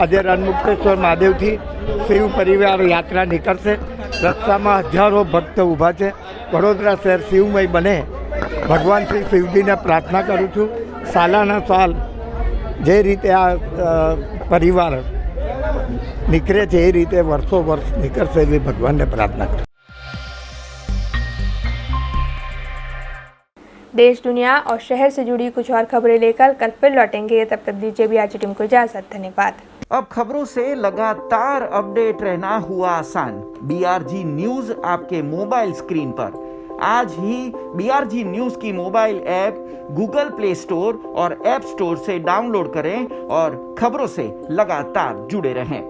આજે રણમુક્તેશ્વર મહાદેવથી શિવ પરિવાર યાત્રા નીકળશે. રસ્તામાં હજારો ભક્ત ઊભા છે. વડોદરા શહેર શિવમય બને ભગવાન શ્રી શિવજીને પ્રાર્થના કરું છું. સાલાના સાલ જે રીતે આ પરિવાર નીકળે છે એ રીતે વર્ષો વર્ષ નીકળશે એવી ભગવાનને પ્રાર્થના કરું. देश दुनिया और शहर से जुड़ी कुछ और खबरें लेकर कल फिर लौटेंगे. तब तक दीजिए भी आज टीम को इजाजत. धन्यवाद. अब खबरों से लगातार अपडेट रहना हुआ आसान. BRG न्यूज आपके मोबाइल स्क्रीन पर. आज ही BRG न्यूज की mobile app Google play store और ऐप स्टोर से डाउनलोड करें और खबरों से लगातार जुड़े रहें.